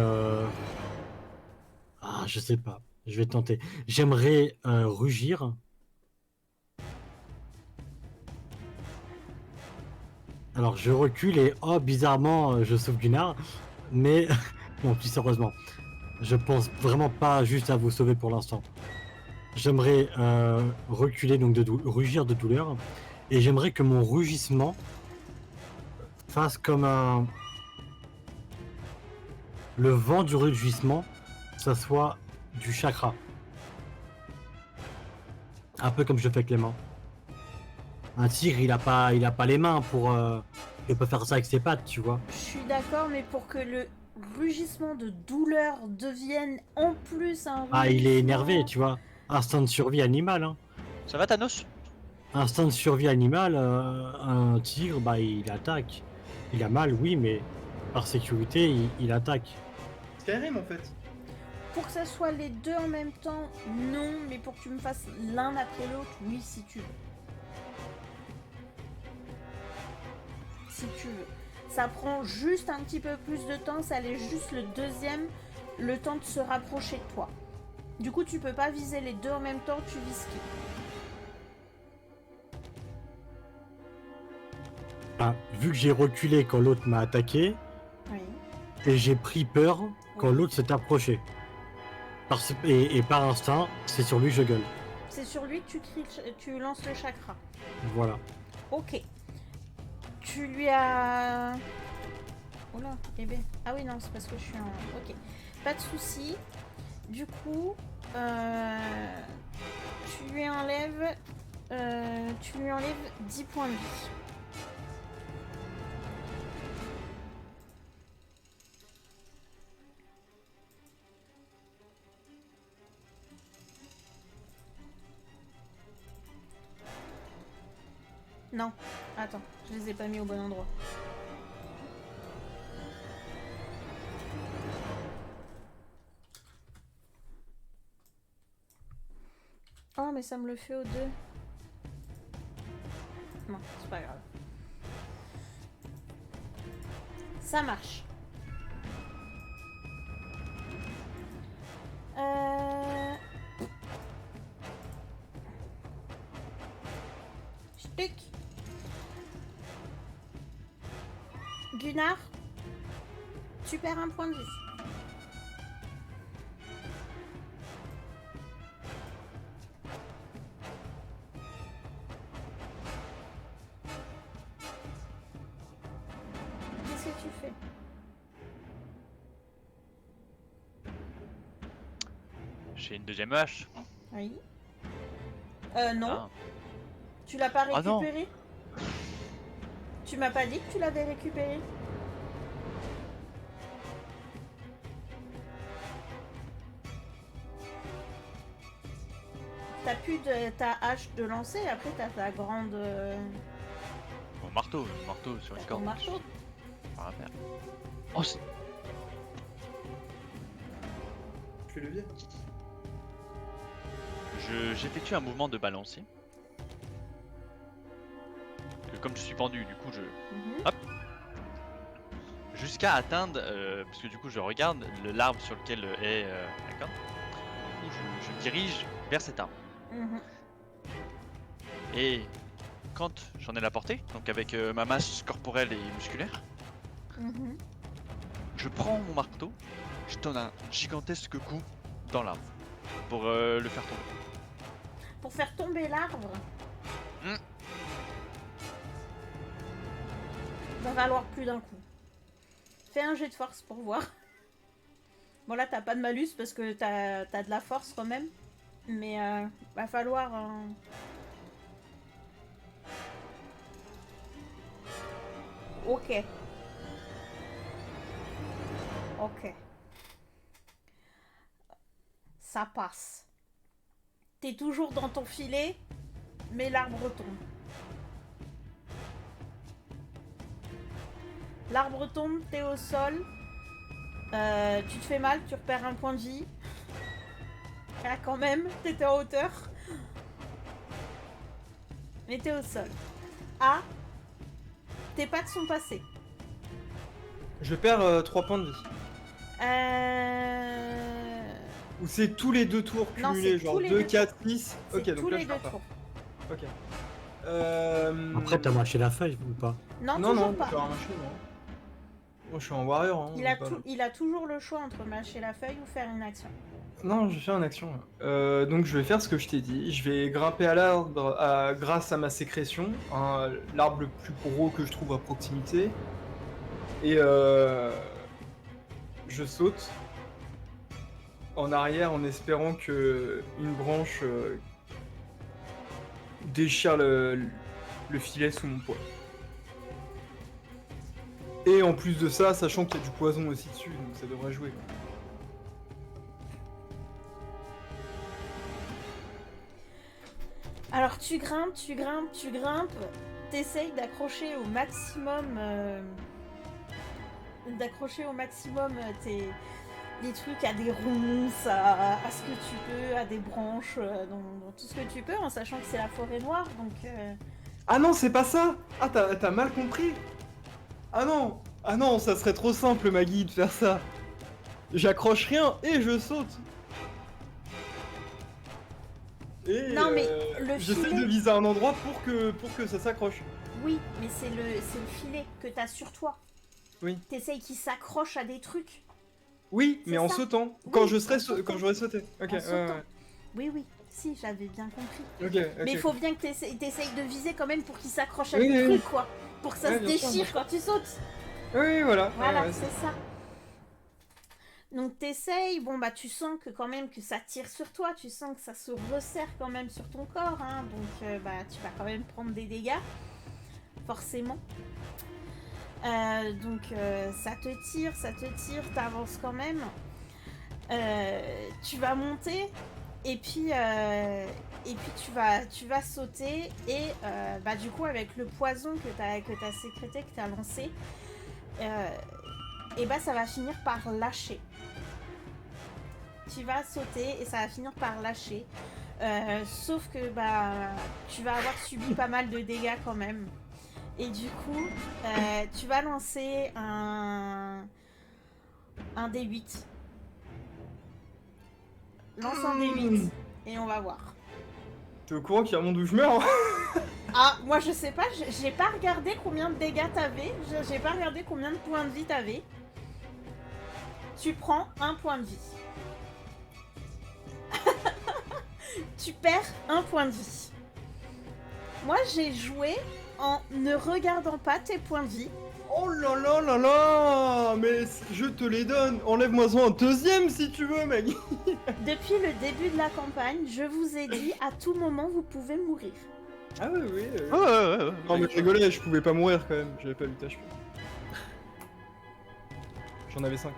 je sais pas, je vais tenter. J'aimerais rugir. Alors je recule et bizarrement je sauve Gunnar, mais bon, plus sérieusement, je pense vraiment pas juste à vous sauver pour l'instant. J'aimerais reculer, donc rugir de douleur, et j'aimerais que mon rugissement fasse comme le vent du rugissement, ça soit du chakra. Un peu comme je fais avec les mains. Un tigre, il a pas les mains pour... il peut faire ça avec ses pattes, tu vois. Je suis d'accord, mais pour que le rugissement de douleur devienne en plus un rugissement... Il est énervé, tu vois. Instinct de survie animal, hein. Ça va, Thanos? Instinct de survie animal, un tigre, il attaque. Il a mal, oui, mais par sécurité, il attaque. Skyrim en fait. Pour que ça soit les deux en même temps, non, mais pour que tu me fasses l'un après l'autre, oui, si tu veux. Si tu veux. Ça prend juste un petit peu plus de temps, ça laisse juste le deuxième, le temps de se rapprocher de toi. Du coup, tu peux pas viser les deux en même temps, tu vises qui? Vu que j'ai reculé quand l'autre m'a attaqué, Oui. et j'ai pris peur quand Oui. l'autre s'est approché. Et par instinct, c'est sur lui que je gueule. C'est sur lui que tu lances le chakra. Voilà. Ok. Tu lui as... Oh là, eh ben... Ah oui, non, c'est parce que je suis en... Ok. Pas de souci. Du coup, tu lui enlèves 10 points de vie. Non, attends, je les ai pas mis au bon endroit. Oh, mais ça me le fait aux deux. Non, c'est pas grave. Ça marche. Ch'tuc. Gunnar, tu perds un point de vie. Qu'est-ce que tu fais? J'ai une deuxième hache. Oui. Non. Ah. Tu l'as pas Ah non. récupéré? Tu m'as pas dit que tu l'avais récupéré? T'as plus de ta hache de lancer, après t'as ta grande... Mon marteau sur une t'as ton corde. marteau. Pas à faire. Oh, c'est- Je fais levier. J'effectue un mouvement de balancier. Comme je suis pendu, du coup je... Mhm. Jusqu'à atteindre, parce que du coup je regarde l'arbre sur lequel est la corde. Du coup je me dirige vers cet arbre. Mhm. Et quand j'en ai la portée, donc avec ma masse corporelle et musculaire, Mhm. je prends mon marteau, je donne un gigantesque coup dans l'arbre pour le faire tomber. Pour faire tomber l'arbre. Hmm. Va falloir plus d'un coup. Fais un jet de force pour voir. Bon là t'as pas de malus parce que t'as de la force quand même. Mais va falloir... Ok. Ok. Ça passe. T'es toujours dans ton filet, mais l'arbre tombe. L'arbre tombe, t'es au sol. Tu te fais mal, tu repères un point de vie. Ah, quand même, t'étais en hauteur. Mais t'es au sol. Ah, tes pattes sont passées. Je perds 3 points de vie. Ou c'est tous les 2 tours Non, cumulés, c'est genre tous les 2, deux 4, 6. C'est Ok, tous donc là les je deux perds pas. tours. Ok. Après, t'as mâché la feuille ou pas? Non, Non, toujours non, pas. je vais mâcher, non. Moi je suis en warrior. Hein, pas- Il a toujours le choix entre mâcher la feuille ou faire une action. Non, je fais une action. Donc je vais faire ce que je t'ai dit. Je vais grimper à l'arbre grâce à ma sécrétion, hein, l'arbre le plus gros que je trouve à proximité. Et je saute en arrière en espérant que une branche déchire le filet sous mon poids. Et en plus de ça, sachant qu'il y a du poison aussi dessus, donc ça devrait jouer. Quoi. Alors tu grimpes, t'essayes d'accrocher au maximum, les trucs à des ronces, à ce que tu peux, à des branches, dans tout ce que tu peux, en sachant que c'est la forêt noire, donc... Ah non, c'est pas ça. Ah, t'as mal compris. Ah non, ça serait trop simple, Maggie, de faire ça. J'accroche rien et je saute. Et Non, mais le j'essaie filet- de viser un endroit pour que ça s'accroche. Oui, mais c'est le filet que t'as sur toi. Oui. T'essayes qu'il s'accroche à des trucs. Oui, C'est mais en ça. sautant. Oui, Quand en j'aurais sauté. Ok, En ouais, sautant. ouais. Oui, si, j'avais bien compris. Ok, Mais il ok. faut bien que t'essayes de viser quand même pour qu'il s'accroche à Oui, des oui, trucs, quoi. Pour que ça Ouais, se bien sûr, déchire bien quand tu sautes. Oui, voilà. Voilà, ouais, ouais, c'est ça. Donc t'essayes, bon bah tu sens que quand même que ça tire sur toi, tu sens que ça se resserre quand même sur ton corps, hein, donc bah tu vas quand même prendre des dégâts, forcément. Donc ça te tire, t'avances quand même. Tu vas monter et puis tu vas sauter et bah du coup avec le poison que t'as sécrété, que t'as lancé, et bah ça va finir par lâcher. Tu vas sauter et ça va finir par lâcher. Sauf que bah tu vas avoir subi pas mal de dégâts quand même. Et du coup, tu vas lancer un D8. Lance un D8 et on va voir. T'es au courant qu'il y a un monde où je meurs? Ah, moi je sais pas, j'ai pas regardé combien de dégâts t'avais, j'ai pas regardé combien de points de vie t'avais. Tu prends un point de vie. Tu perds un point de vie. Moi j'ai joué en ne regardant pas tes points de vie. Oh là là là là! Mais je te les donne! Enlève-moi-en un deuxième si tu veux, Maggie! Depuis le début de la campagne, je vous ai dit à tout moment vous pouvez mourir. Ah oui, oui. Ouais. Non mais je rigolais, je pouvais pas mourir quand même, j'avais pas 8 HP. J'en avais 5.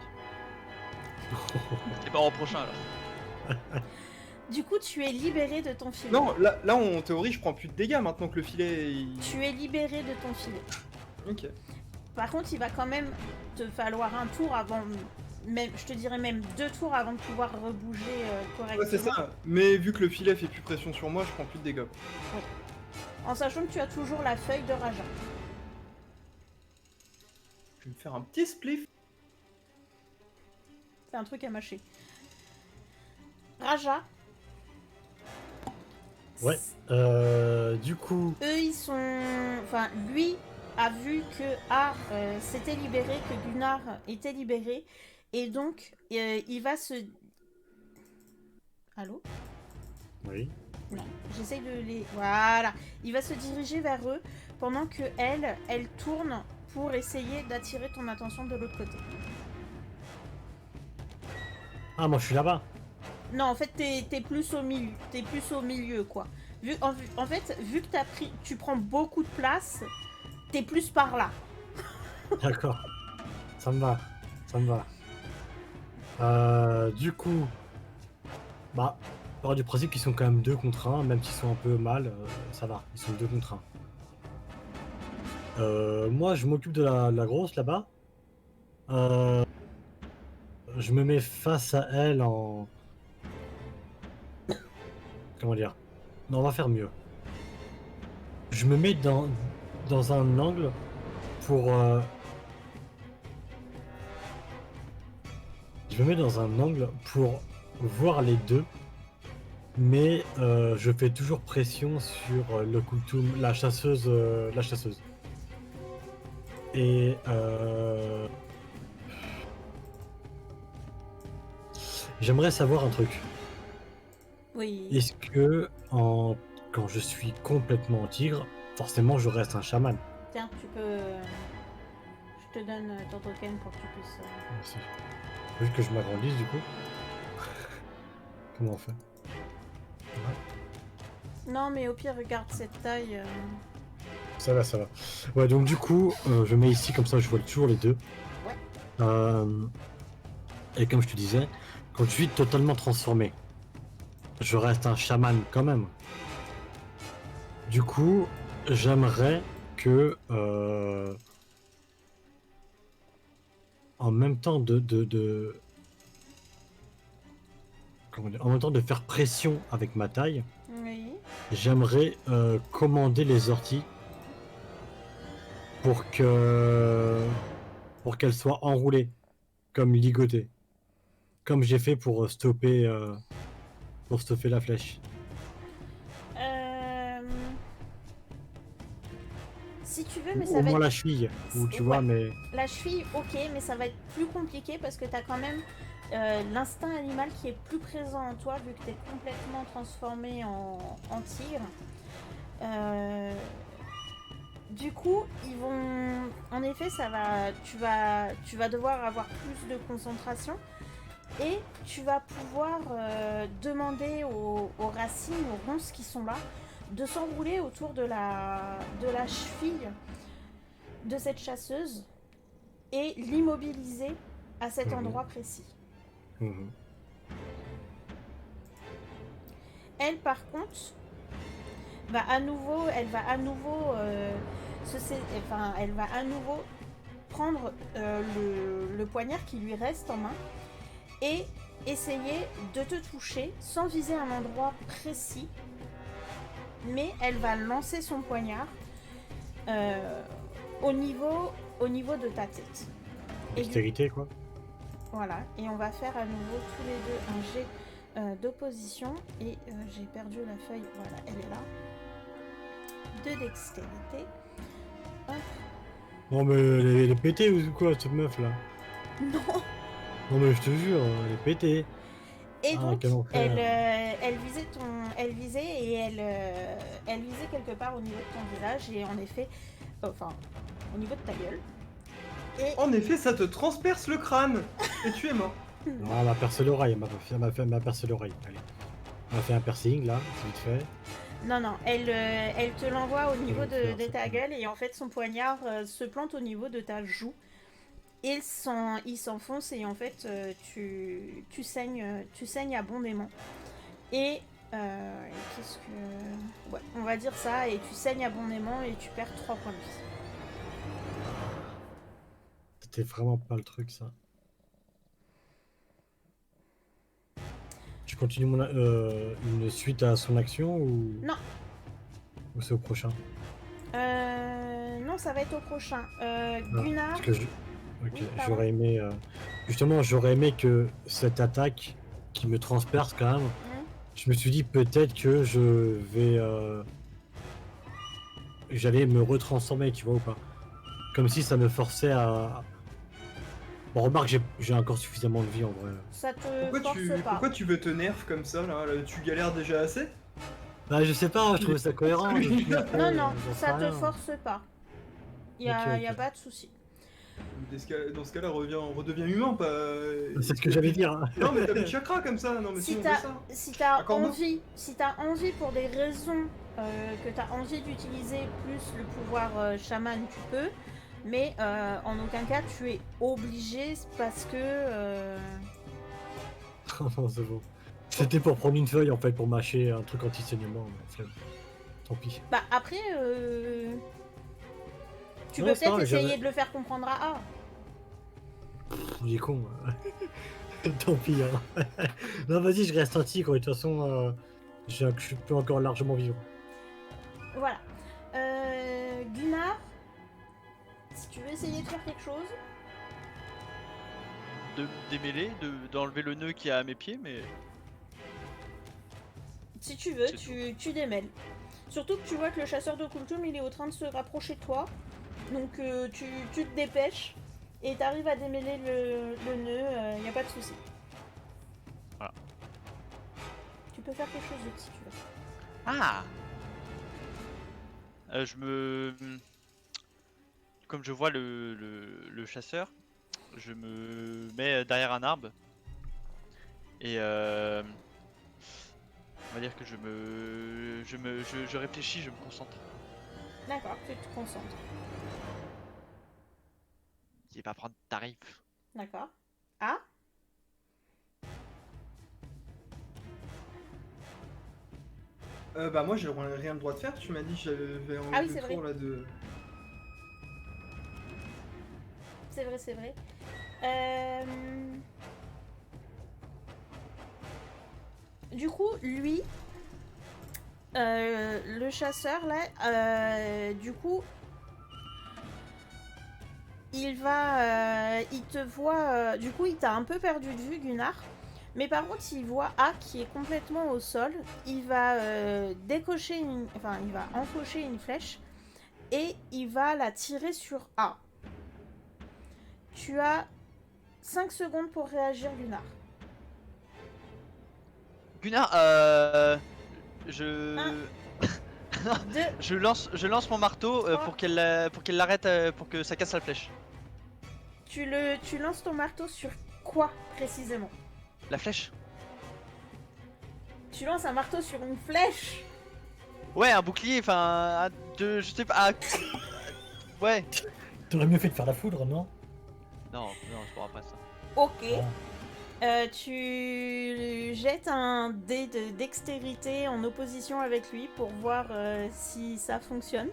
Et bah au prochain alors. Du coup, tu es libéré de ton filet. Non, là, en théorie, je prends plus de dégâts maintenant que le filet. Tu es libéré de ton filet. Ok. Par contre, il va quand même te falloir un tour avant, même, je te dirais même 2 tours avant de pouvoir rebouger correctement. Ouais, c'est ça. Mais vu que le filet fait plus pression sur moi, je prends plus de dégâts. En sachant que tu as toujours la feuille de Raja. Je vais me faire un petit spliff. C'est un truc à mâcher. Raja. Ouais. Du coup, Eux, ils sont... Enfin, lui a vu que A s'était libéré, que Gunnar était libéré. Et donc, il va se... Allô? oui. Non, j'essaye de les... Voilà. Il va se diriger vers eux pendant que elle tourne pour essayer d'attirer ton attention de l'autre côté. Ah, moi je suis là-bas. Non, en fait, t'es plus au milieu. T'es plus au milieu, quoi. En fait, vu que tu prends beaucoup de place, t'es plus par là. D'accord. Ça me va. Ça me va. Du coup, bah, on part du principe qu'ils sont quand même 2 contre 1, même s'ils sont un peu mal, ça va. Ils sont 2 contre 1. Moi, je m'occupe de la grosse là-bas. Je me mets face à elle en... Comment dire? Non, on va faire mieux. Je me mets dans un angle pour... Je me mets dans un angle pour voir les deux, mais je fais toujours pression sur le Kultum, la chasseuse. Et j'aimerais savoir un truc. Oui. Est-ce que quand je suis complètement en tigre, forcément je reste un chaman? Tiens, tu peux... Je te donne ton token pour que tu puisses... Merci. Faut juste que je m'agrandisse du coup. Comment on fait? Non, mais au pire, regarde cette taille. Ça va, ça va. Ouais, donc du coup, je mets ici comme ça, je vois toujours les deux. Ouais. Et comme je te disais, quand je suis totalement transformé, je reste un chaman quand même. Du coup, j'aimerais que, en même temps comment dire, en même temps de faire pression avec ma taille, Oui. j'aimerais commander les orties pour qu'elles soient enroulées, comme ligotées, comme j'ai fait pour stopper la flèche. Si tu veux, mais Ou ça au va moins être... la cheville, ou tu vois, Ouais. mais La cheville, ok, mais ça va être plus compliqué parce que tu as quand même l'instinct animal qui est plus présent en toi vu que tu es complètement transformé en tigre. Du coup, ils vont... En effet, tu vas devoir avoir plus de concentration et tu vas pouvoir demander aux racines, aux ronces qui sont là, de s'enrouler autour de la cheville de cette chasseuse et l'immobiliser à cet endroit précis. Mhm. Elle, par contre, elle va à nouveau elle va à nouveau prendre le poignard qui lui reste en main et essayer de te toucher sans viser un endroit précis, mais elle va lancer son poignard au niveau de ta tête. Dextérité, quoi. Voilà, et on va faire à nouveau tous les deux un jet d'opposition. Et j'ai perdu la feuille, voilà, elle est là. De dextérité. Hop. Non, mais elle est pétée ou quoi, cette meuf là? Non. Non, mais je te jure, elle est pétée. Et donc, quel enfer. elle visait et elle visait quelque part au niveau de ton visage et en effet, enfin, au niveau de ta gueule. Et En effet, ça te transperce le crâne et tu es mort. Non, elle m'a percé l'oreille, elle m'a percé l'oreille. Allez. Elle m'a fait un piercing là, c'est vite fait. non, elle te l'envoie au niveau de c'est ta pas gueule et en fait son poignard se plante au niveau de ta joue. Et il s'enfonce et en fait tu saignes abondamment. Et qu'est-ce que... Ouais, on va dire ça, et tu saignes abondamment et tu perds 3 points de vie. C'était vraiment pas le truc, ça. Tu continues une suite à son action ou... Non. Ou c'est au prochain? Non, ça va être au prochain. Ah, Gunnar... parce que Ok, Oui, pardon. j'aurais aimé... Justement, j'aurais aimé que cette attaque qui me transperce quand même, je me suis dit peut-être que je vais... J'allais me retransformer, tu vois ou pas? Comme si ça me forçait à... Bon, remarque, j'ai encore suffisamment de vie en vrai. Ça te force pas. Pourquoi tu veux te nerf comme ça là? Tu galères déjà assez? Bah, je sais pas, je trouvais ça cohérent. je me suis dit, après, Non, non, j'en sais ça te rien. force pas. Y Ok, a ok. pas de souci. Dans ce cas-là, redevient humain, pas. C'est ce que j'allais dire. Non, mais t'as plus de chakra comme ça, non, mais Si si on t'as fait ça. si Corbeau. t'as envie pour des raisons que t'as envie d'utiliser plus le pouvoir chaman, tu peux. Mais en aucun cas tu es obligé parce que... Non, c'est bon. C'était pour prendre une feuille en fait, pour mâcher un truc anti-saignement. Mais flemme. Tant pis. Bah après, tu Non, peux c'est pas peut-être grave, essayer j'avais- de le faire comprendre à A. Il est con. Tant pis. Hein. Non, vas-y, je reste un tigre. De toute façon, je peux encore largement vivre. Voilà. Gunnar, si tu veux essayer de faire quelque chose, De me démêler, d'enlever le nœud qui est à mes pieds, mais si tu veux, C'est tu démêles. Surtout que tu vois que le chasseur de Kultum il est en train de se rapprocher de toi. Donc tu te dépêches et t'arrives à démêler le nœud, y a pas de souci. Voilà. Tu peux faire quelque chose d'autre si tu veux. ah, comme je vois le chasseur, je me mets derrière un arbre et on va dire que je réfléchis, je me concentre. D'accord, tu te concentres. Il va prendre tarif. D'accord. Ah, Bah, moi, j'ai rien le droit de faire. Tu m'as dit que j'avais Ah oui, le c'est tour vrai. là de. c'est vrai, c'est vrai. Euh... Du coup, lui, le chasseur là, du coup, il te voit, du coup, il t'a un peu perdu de vue, Gunnar. Mais par contre, il voit A qui est complètement au sol. Il va décocher il va encocher une flèche et il va la tirer sur A. Tu as 5 secondes pour réagir, Gunnar. Gunnar, je... Un. Deux. je lance mon marteau Trois. pour qu'elle l'arrête, pour que ça casse la flèche. Tu lances ton marteau sur quoi précisément? La flèche? Tu lances un marteau sur une flèche? Ouais, un bouclier, enfin, je sais pas. Ouais. T'aurais mieux fait de faire la foudre, non? Non, je pourrais pas ça. Ok. Ah. Tu jettes un dé de dextérité en opposition avec lui pour voir si ça fonctionne.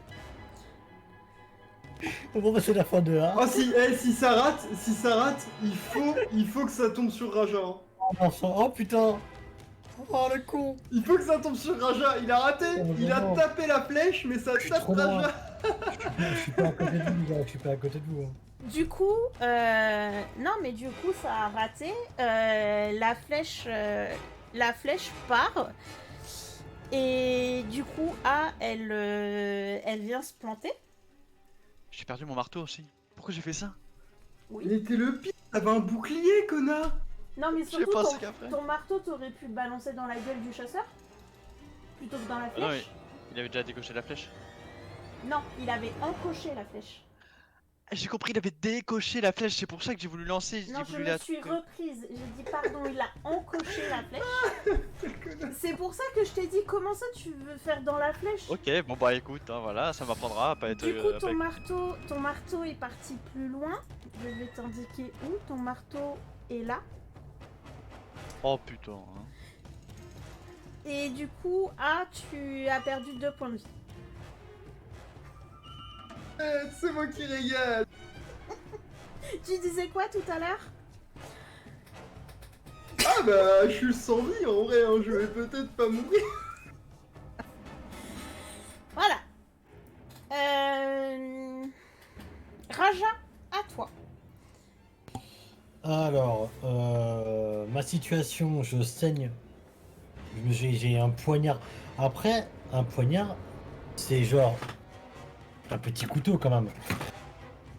Bon, bah, c'est la fin de A. Oh, si ça rate, il faut que ça tombe sur Raja. Hein. Enfin, oh putain. Oh le con. Il faut que ça tombe sur Raja. Il a raté. Oh, Il a non. tapé la flèche, mais ça Je suis tape trop loin. Raja. Je suis pas à côté de vous, les gars. Je suis pas à côté de vous. Hein. Du coup, non mais du coup ça a raté. La flèche part. Et du coup, elle vient se planter. J'ai perdu mon marteau aussi. Pourquoi j'ai fait ça? Oui. Il était le pire. T'avais un bouclier, connard. Non mais J'ai surtout pensé qu'après. ton marteau t'aurais pu le balancer dans la gueule du chasseur plutôt que dans la non, flèche. Il avait déjà décoché la flèche. Non, il avait encoché la flèche. J'ai compris, il avait décoché la flèche, c'est pour ça que j'ai voulu lancer. Non, j'ai je voulu me la suis tromper. reprise. J'ai dit pardon, il a encoché la flèche. C'est pour ça que je t'ai dit comment ça tu veux faire dans la flèche. Ok, bon bah écoute, hein, voilà, ça m'apprendra à pas être. Du coup, ton avec- marteau est parti plus loin. Je vais t'indiquer où. Ton marteau est là. Oh putain. Hein. Et du coup, A, tu as perdu 2 points de vie. C'est moi qui régale. Tu disais quoi tout à l'heure? Ah bah, je suis sans vie en vrai, hein, je vais peut-être pas mourir. Voilà. Raja, à toi. Alors, ma situation, je saigne. J'ai un poignard. Après, un poignard, c'est genre un petit couteau quand même.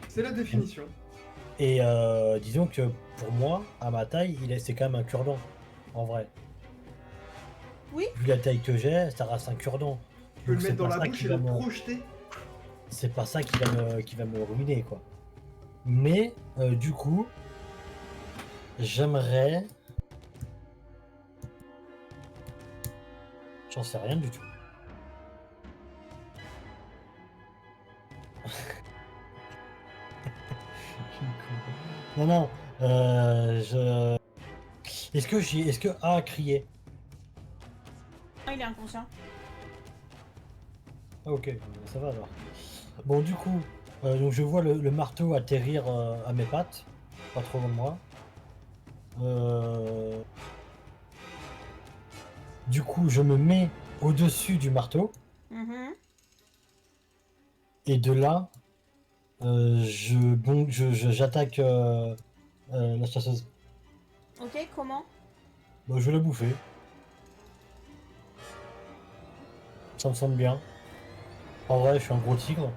C'est la définition. Et disons que pour moi, à ma taille, c'est quand même un cure-dent, en vrai. Oui. Vu la taille que j'ai, ça reste un cure-dent. Je peux le Donc, mettre c'est dans pas la ça bouche qui et va le me- projeter. C'est pas ça qui va me ruiner, quoi. Mais, du coup, j'aimerais... J'en sais rien du tout. Non, non, je... Est-ce que A a crié? Ah, il est inconscient. Ah, ok, ça va alors. Bon, du coup, donc je vois le marteau atterrir à mes pattes, pas trop loin de moi. Du coup, je me mets au-dessus du marteau, Mhm. et de là, j'attaque la chasseuse. Ok, comment? Bon, je vais la bouffer. Ça me semble bien. En vrai, je suis un gros tigre.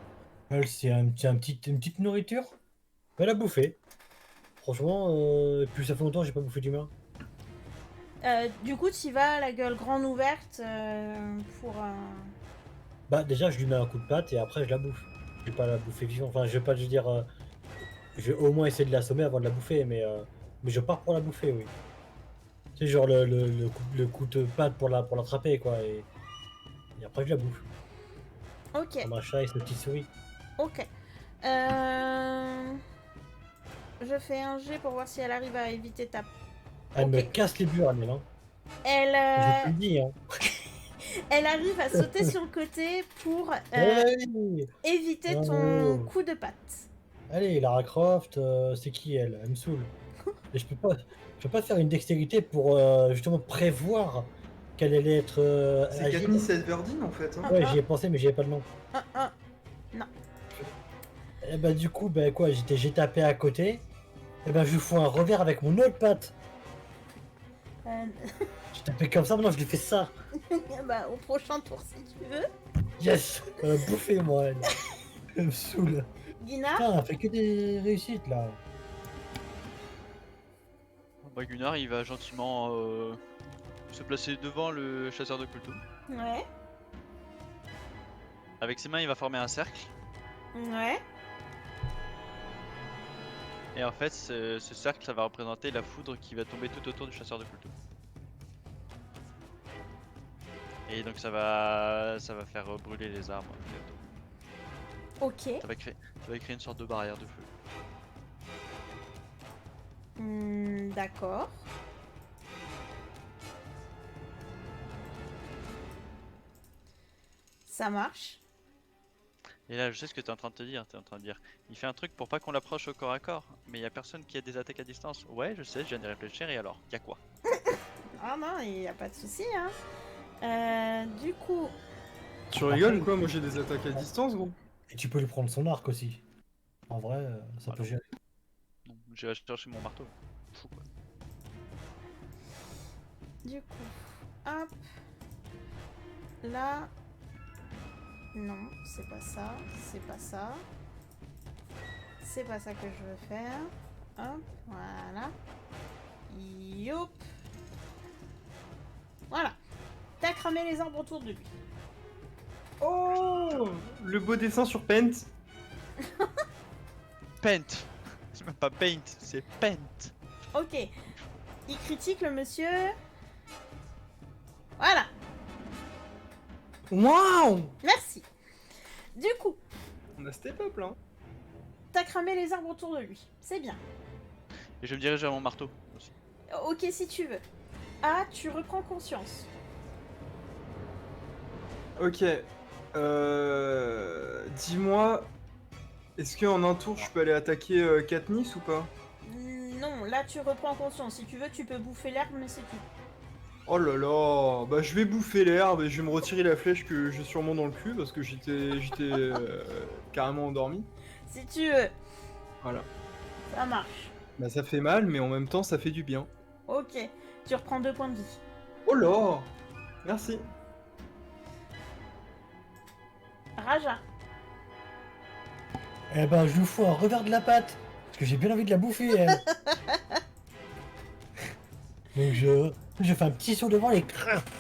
Elle, c'est une petite nourriture. Je vais la bouffer. Franchement, plus ça fait longtemps que j'ai pas bouffé d'humain. Du coup, tu y vas la gueule grande ouverte pour... Bah déjà je lui mets un coup de patte et après je la bouffe. Je vais pas la bouffer vivante. Enfin je vais pas je veux dire je vais au moins essayer de l'assommer avant de la bouffer mais je pars pour la bouffer oui. C'est genre le coup de patte pour l'attraper quoi et après je la bouffe. Ok, Comme un chat et sa petite souris. ok. Je fais un jet pour voir si elle arrive à éviter ta... Elle me Ok. casse les burnes elle hein. Elle, Je te le dis hein. elle arrive à sauter sur le côté pour Hey éviter Bravo. ton coup de patte. Allez Lara Croft, c'est qui elle? Elle me saoule. Et je peux pas faire une dextérité pour justement prévoir qu'elle allait être C'est agile. Katniss Everdeen en fait. Hein. Ouais, j'y ai pensé, mais j'y avais pas le nom. Un. Et bah, du coup, bah quoi, j'ai tapé à côté. Et ben, je lui fous un revers avec mon autre patte. Euh, J'ai tapé comme ça, maintenant je lui fais ça. bah, au prochain tour si tu veux. Yes, bouffé moi, elle. Elle me saoule. Guinard, Putain, elle fait que des réussites là. Bah, Gunnar, il va gentiment se placer devant le chasseur de couteaux. ouais, Avec ses mains, il va former un cercle. ouais. Et en fait, ce cercle, ça va représenter la foudre qui va tomber tout autour du chasseur de couteaux. Et donc ça va faire brûler les arbres. bientôt. Ok. Ça va créer une sorte de barrière de feu. D'accord. Ça marche. Et là, je sais ce que tu es en train de te dire. Tu es en train de dire, il fait un truc pour pas qu'on l'approche au corps à corps. Mais il y a personne qui a des attaques à distance. Ouais, je sais, je viens d'y réfléchir. Et alors, y a quoi? Ah non, il n'y a pas de souci, hein. Du coup, Tu rigoles ou quoi? Moi j'ai des attaques à distance gros. Et tu peux lui prendre son arc aussi. En vrai, ça Voilà. peut gérer. Non, j'irai chercher mon marteau. Fou, quoi. du coup, hop. Là. Non, c'est pas ça. C'est pas ça. C'est pas ça que je veux faire. Hop, voilà. Youp. Voilà. T'as cramé les arbres autour de lui. Oh, le beau dessin sur Pent. Paint. C'est même pas paint, c'est paint. Ok. Il critique le monsieur. Voilà. Waouh! Merci. Du coup, On a step up là. Hein. t'as cramé les arbres autour de lui. C'est bien. Et je me dirige vers mon marteau aussi. Ok, si tu veux. Ah, tu reprends conscience. Ok. Dis-moi, est-ce qu'en un tour je peux aller attaquer Katniss ou pas? Non, là tu reprends conscience. Si tu veux, tu peux bouffer l'herbe, mais c'est tout. Oh là là, bah je vais bouffer l'herbe et je vais me retirer la flèche que j'ai sûrement dans le cul parce que j'étais carrément endormi. Si tu veux, Voilà. ça marche. Bah ça fait mal, mais en même temps ça fait du bien. Ok, tu reprends 2 points de vie. Oh là, merci. Raja. Eh ben, je lui fous un revers de la patte. Parce que j'ai bien envie de la bouffer, elle. Donc je fais un petit saut devant et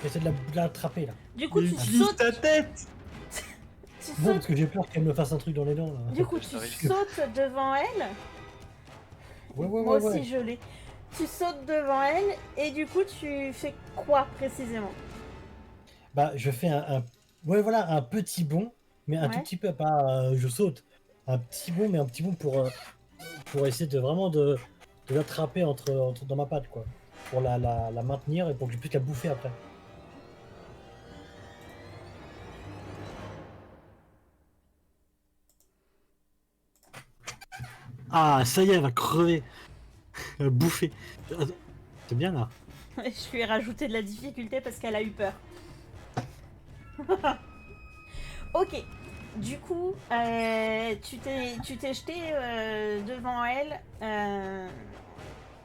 j'essaie de l'attraper là. Du coup, Mais tu utilise sautes. ta tête. Tu Non, sautes. parce que j'ai peur qu'elle me fasse un truc dans les dents là. Du coup, tu Ça arrive. sautes devant elle. Ouais, Moi aussi, ouais. je l'ai. Tu sautes devant elle et du coup, tu fais quoi précisément? Bah, je fais ouais, voilà, un petit bond, mais un tout Ouais. petit peu, pas je saute. Un petit bond, mais un petit bond pour essayer de vraiment de l'attraper dans ma patte, quoi. Pour la maintenir et pour que je puisse la bouffer après. Ah, ça y est, elle va crever. Elle va bouffer. Attends, c'est bien là. Je lui ai rajouté de la difficulté parce qu'elle a eu peur. Ok. Du coup, tu t'es jeté devant elle.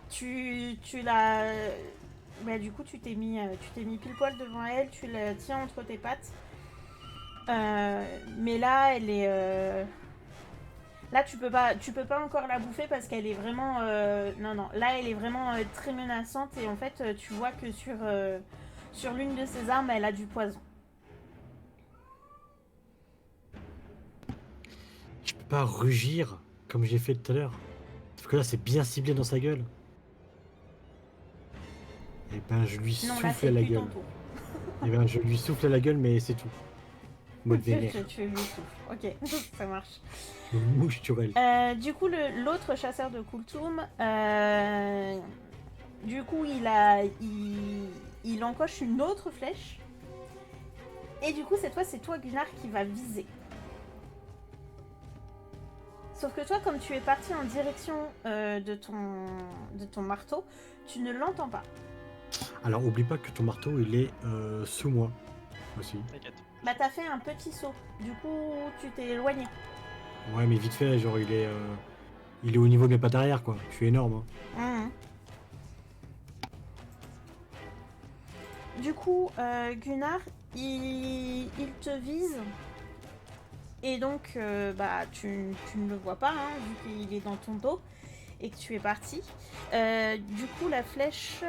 Tu l'as. Bah, du coup, tu t'es mis pile poil devant elle. Tu la tiens entre tes pattes. Mais là, elle est. Là, tu peux pas encore la bouffer parce qu'elle est vraiment. Non, non. Là, elle est vraiment très menaçante et en fait, tu vois que sur l'une de ses armes, elle a du poison. Je peux pas rugir comme j'ai fait tout à l'heure. Parce que là, c'est bien ciblé dans sa gueule. Et ben, je lui Non, là, souffle c'est à la plus ton gueule. tour. Et ben, je lui souffle à la gueule, mais c'est tout. Mode vénère. Tu lui souffles. Ok, ça marche. Le mouche sur elle. Du coup, l'autre chasseur de Kultum, du coup, il encoche une autre flèche. Et du coup, cette fois, c'est toi, Gunnar, qui va viser. Sauf que toi, comme tu es parti en direction de ton marteau, tu ne l'entends pas. Alors, oublie pas que ton marteau, il est sous moi aussi. T'inquiète. Bah, t'as fait un petit saut. Du coup, tu t'es éloigné. Ouais, mais vite fait, genre, il est au niveau de mes pattes arrière, quoi. Je suis énorme. Hein. Du coup, Gunnar, il te vise. Et donc, bah, tu ne le vois pas, hein, vu qu'il est dans ton dos et que tu es parti. Du coup, la flèche...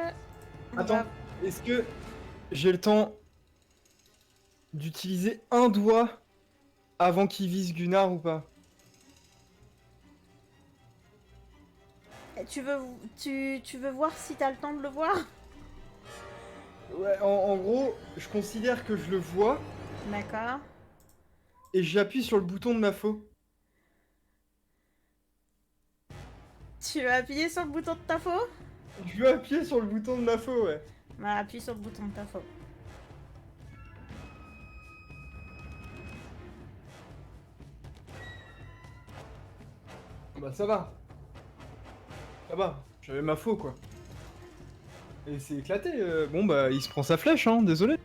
Attends, est-ce que j'ai le temps d'utiliser un doigt avant qu'il vise Gunnar ou pas? Tu veux voir si t'as le temps de le voir? Ouais, en gros, je considère que je le vois D'accord. et j'appuie sur le bouton de ma faux. Tu veux appuyer sur le bouton de ta faux? Je veux appuyer sur le bouton de ma faux, ouais. Bah, appuie sur le bouton de ta faux. Bah ça va. Ça va, j'avais ma faux quoi. Et c'est éclaté. Bon bah il se prend sa flèche, hein, désolé.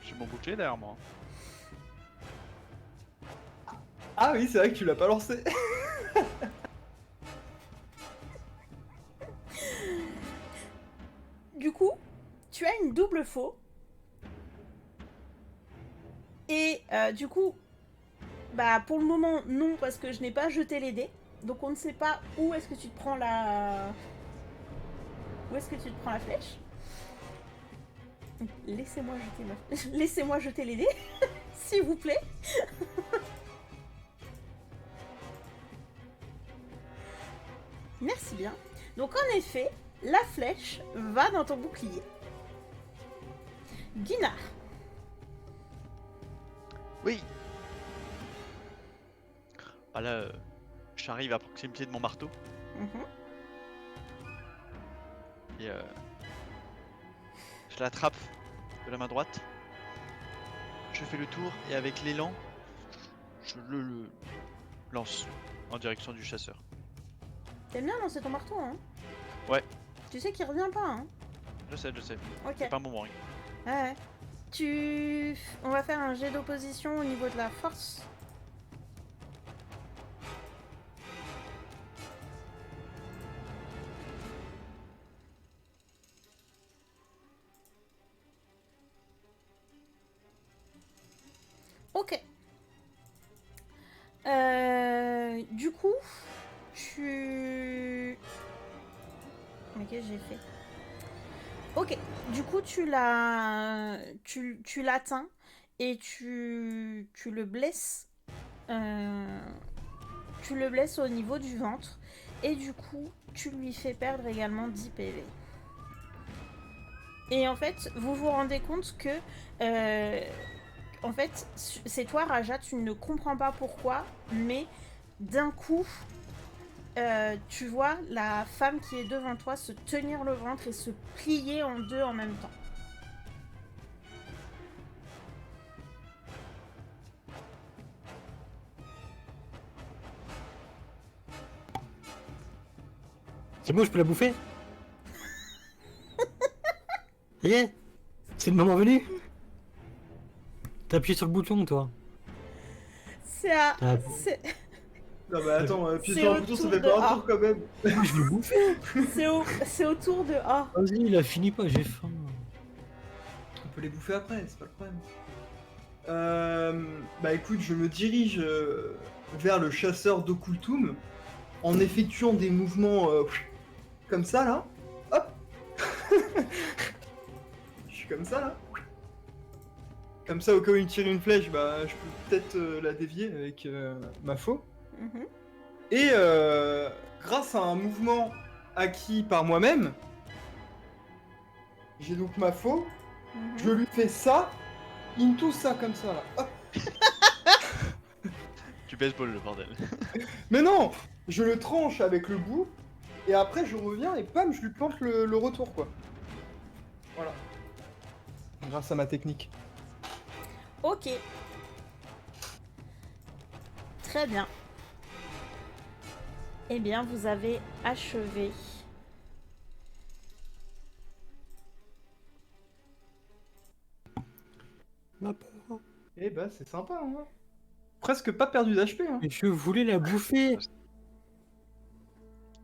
J'ai mon bouclier derrière moi. Ah oui, c'est vrai que tu l'as pas lancé. Du coup, tu as une double faux. Et du coup, bah pour le moment, non, parce que je n'ai pas jeté les dés. Donc on ne sait pas où est-ce que tu te prends la... Où est-ce que tu te prends la flèche? Laissez-moi jeter Laissez-moi jeter les dés, s'il vous plaît. Merci bien. Donc en effet, la flèche va dans ton bouclier. Gunnar. Oui. Ah là, j'arrive à proximité de mon marteau Mhm. et Je l'attrape de la main droite. Je fais le tour et avec l'élan, je le lance en direction du chasseur. T'aimes bien lancer ton marteau, hein? Ouais. Tu sais qu'il revient pas, hein? Je sais. Ok. C'est pas un boomerang. Ouais. On va faire un jet d'opposition au niveau de la force. Ok. Du coup, Ok, j'ai fait. Ok, du coup, tu l'atteins et tu le blesses. Tu le blesses au niveau du ventre. Et du coup, tu lui fais perdre également 10 PV. Et en fait, vous vous rendez compte que... en fait, c'est toi, Raja, tu ne comprends pas pourquoi, mais d'un coup... tu vois la femme qui est devant toi se tenir le ventre et se plier en deux en même temps. C'est bon, je peux la bouffer? Ça y est? C'est le moment venu? T'as appuyé sur le bouton, toi. C'est à... Ah. c'est... Non mais attends, puis C'est sur au un bouton ça tour fait de pas un A. tour quand même. Je l'ai bouffé. c'est au tour de A. Vas-y, il a fini pas, j'ai faim. On peut les bouffer après, c'est pas le problème. Bah écoute, je me dirige vers le chasseur d'Okultum en effectuant des mouvements comme ça là. Hop. Je suis comme ça là. Comme ça, au cas où il me tire une flèche, bah je peux peut-être la dévier avec ma faux. Mhm. Et grâce à un mouvement acquis par moi-même, j'ai donc ma faux. Mhm. Je lui fais ça, into ça comme ça là. Hop. Tu baseball le bordel. Mais non, je le tranche avec le bout et après je reviens et bam, je lui plante le retour quoi. Voilà. Grâce à ma technique. Ok. Très bien. Eh bien, vous avez achevé. Ma pauvre. Eh bah c'est sympa hein. Presque pas perdu d'HP hein. Mais je voulais la bouffer.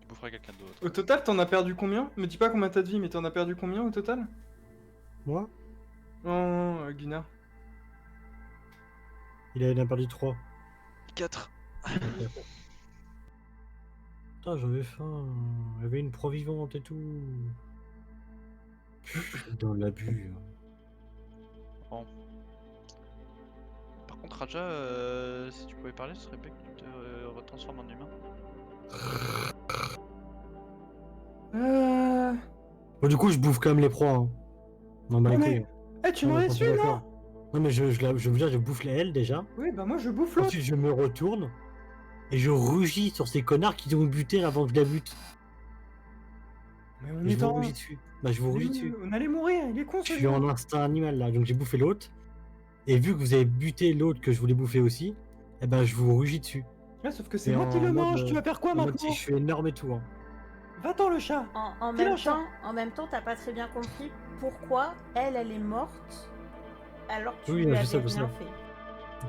Tu boufferas quelqu'un d'autre. Au total t'en as perdu combien? Me dis pas combien t'as de vie mais t'en as perdu combien au total? Moi? Non, Gunnar. Il en a perdu 3. 4. Putain, j'avais faim. Il y avait une proie vivante et tout. Je suis dans l'abus. Bon. Par contre, Raja, si tu pouvais parler, ce serait bien que tu te retransformes en humain. Bon, du coup, je bouffe quand même les proies. Hein. Non, bah les Ouais, couilles. mais... Eh, tu Non, m'en mais laisses quand on est une, d'accord. non? Non, mais je veux dire, je bouffe les ailes déjà. Oui, bah moi je bouffe l'autre. Ensuite, je me retourne et je rugis sur ces connards qui ont buté avant que je la bute. Mais on Et je est vous en... rugis dessus. Bah, je vous rugis dessus. On allait mourir, il est con Je ce suis jeu. en instinct animal là, donc j'ai bouffé l'autre. Et vu que vous avez buté l'autre que je voulais bouffer aussi, eh ben je vous rugis dessus. Ouais, sauf que c'est Et moi qui en le mode, mange, tu vas faire quoi En mode maintenant? si je suis énorme et tout. Hein. Va-t'en le chat. En même temps, t'as pas très bien compris pourquoi elle est morte alors que tu Oui, lui je avais sais, rien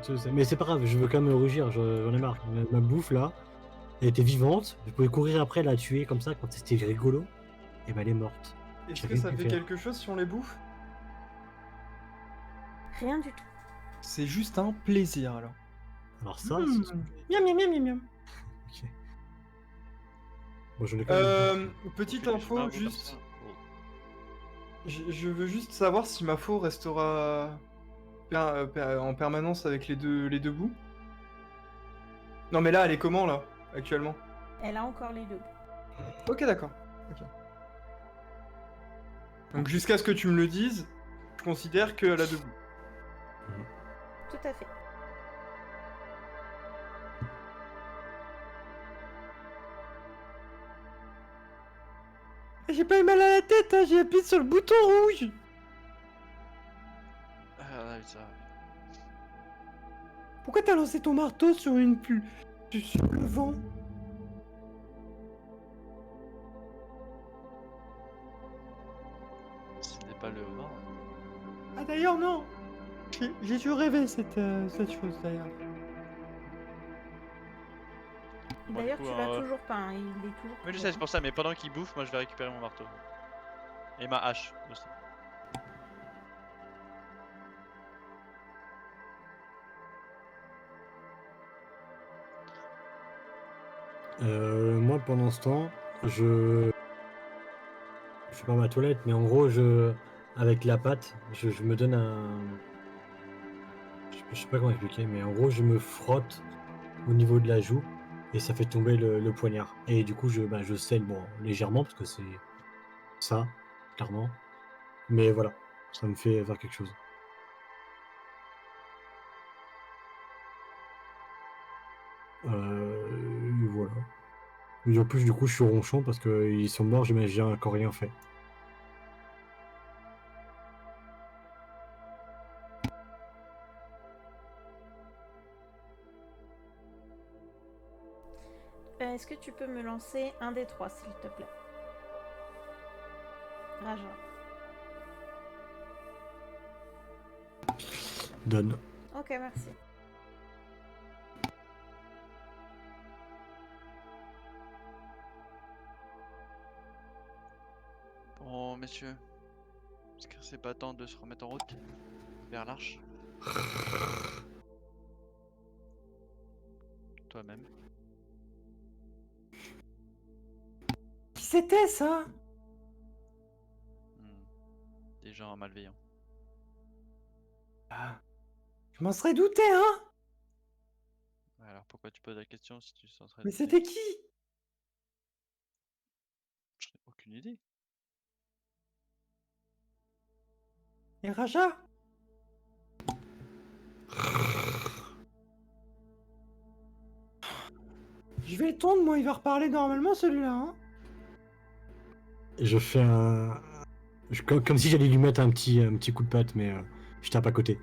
je fait. Mais c'est pas grave, je veux quand même rugir, j'en ai marre. Ma bouffe là, elle était vivante, je pouvais courir après la tuer comme ça quand c'était rigolo. Et ben elle est morte. Est-ce J'ai que rien ça pu fait faire. quelque chose si on les bouffe? Rien du tout. C'est juste un plaisir alors. Alors ça, c'est... Miam miam miam miam miam. Ok. Bon, j'en ai quand même... Petite Tu fais info du chemin, juste. oh. Je veux juste savoir si ma faux restera en permanence avec les deux bouts. Non mais là elle est comment là actuellement? Elle a encore les deux. Ok d'accord. Ok. Donc jusqu'à ce que tu me le dises, je considère qu'elle a deux bouts. Tout à fait. J'ai pas eu mal à la tête, hein, j'ai appuyé sur le bouton rouge. ça. Pourquoi t'as lancé ton marteau sur sur le vent? C'était pas le vent. Ah d'ailleurs non. J'ai dû rêver cette chose d'ailleurs. Bon, D'ailleurs, du coup, tu l'as toujours pas, hein, il est toujours. Oui, je présent. sais, c'est pour ça, mais pendant qu'il bouffe, moi je vais récupérer mon marteau. Et ma hache aussi. Moi, pendant ce temps, je fais pas ma toilette, mais en gros, avec la pâte, je me donne un. Je sais pas comment expliquer, mais en gros, je me frotte au niveau de la joue et ça fait tomber le poignard. Et du coup, je saigne, bon, légèrement, parce que c'est ça, clairement. Mais voilà, ça me fait faire quelque chose. Voilà. Et en plus, du coup, je suis ronchon parce qu'ils sont morts, mais j'ai encore rien fait. Est-ce que tu peux me lancer un des trois, s'il te plaît? Raja. Donne. Ok, merci. Bon, messieurs, est-ce que c'est pas temps de se remettre en route vers l'arche? Toi-même. Qui c'était ça? Hmm. Des gens malveillants. Ah, je m'en serais douté, hein? Alors pourquoi tu poses la question si tu es en train de Mais douter? c'était qui? J'en ai aucune idée. Et Raja? Je vais le tondre, moi, il va reparler normalement celui-là, hein? Je fais un. Comme si j'allais lui mettre un petit coup de patte, mais je tape à côté.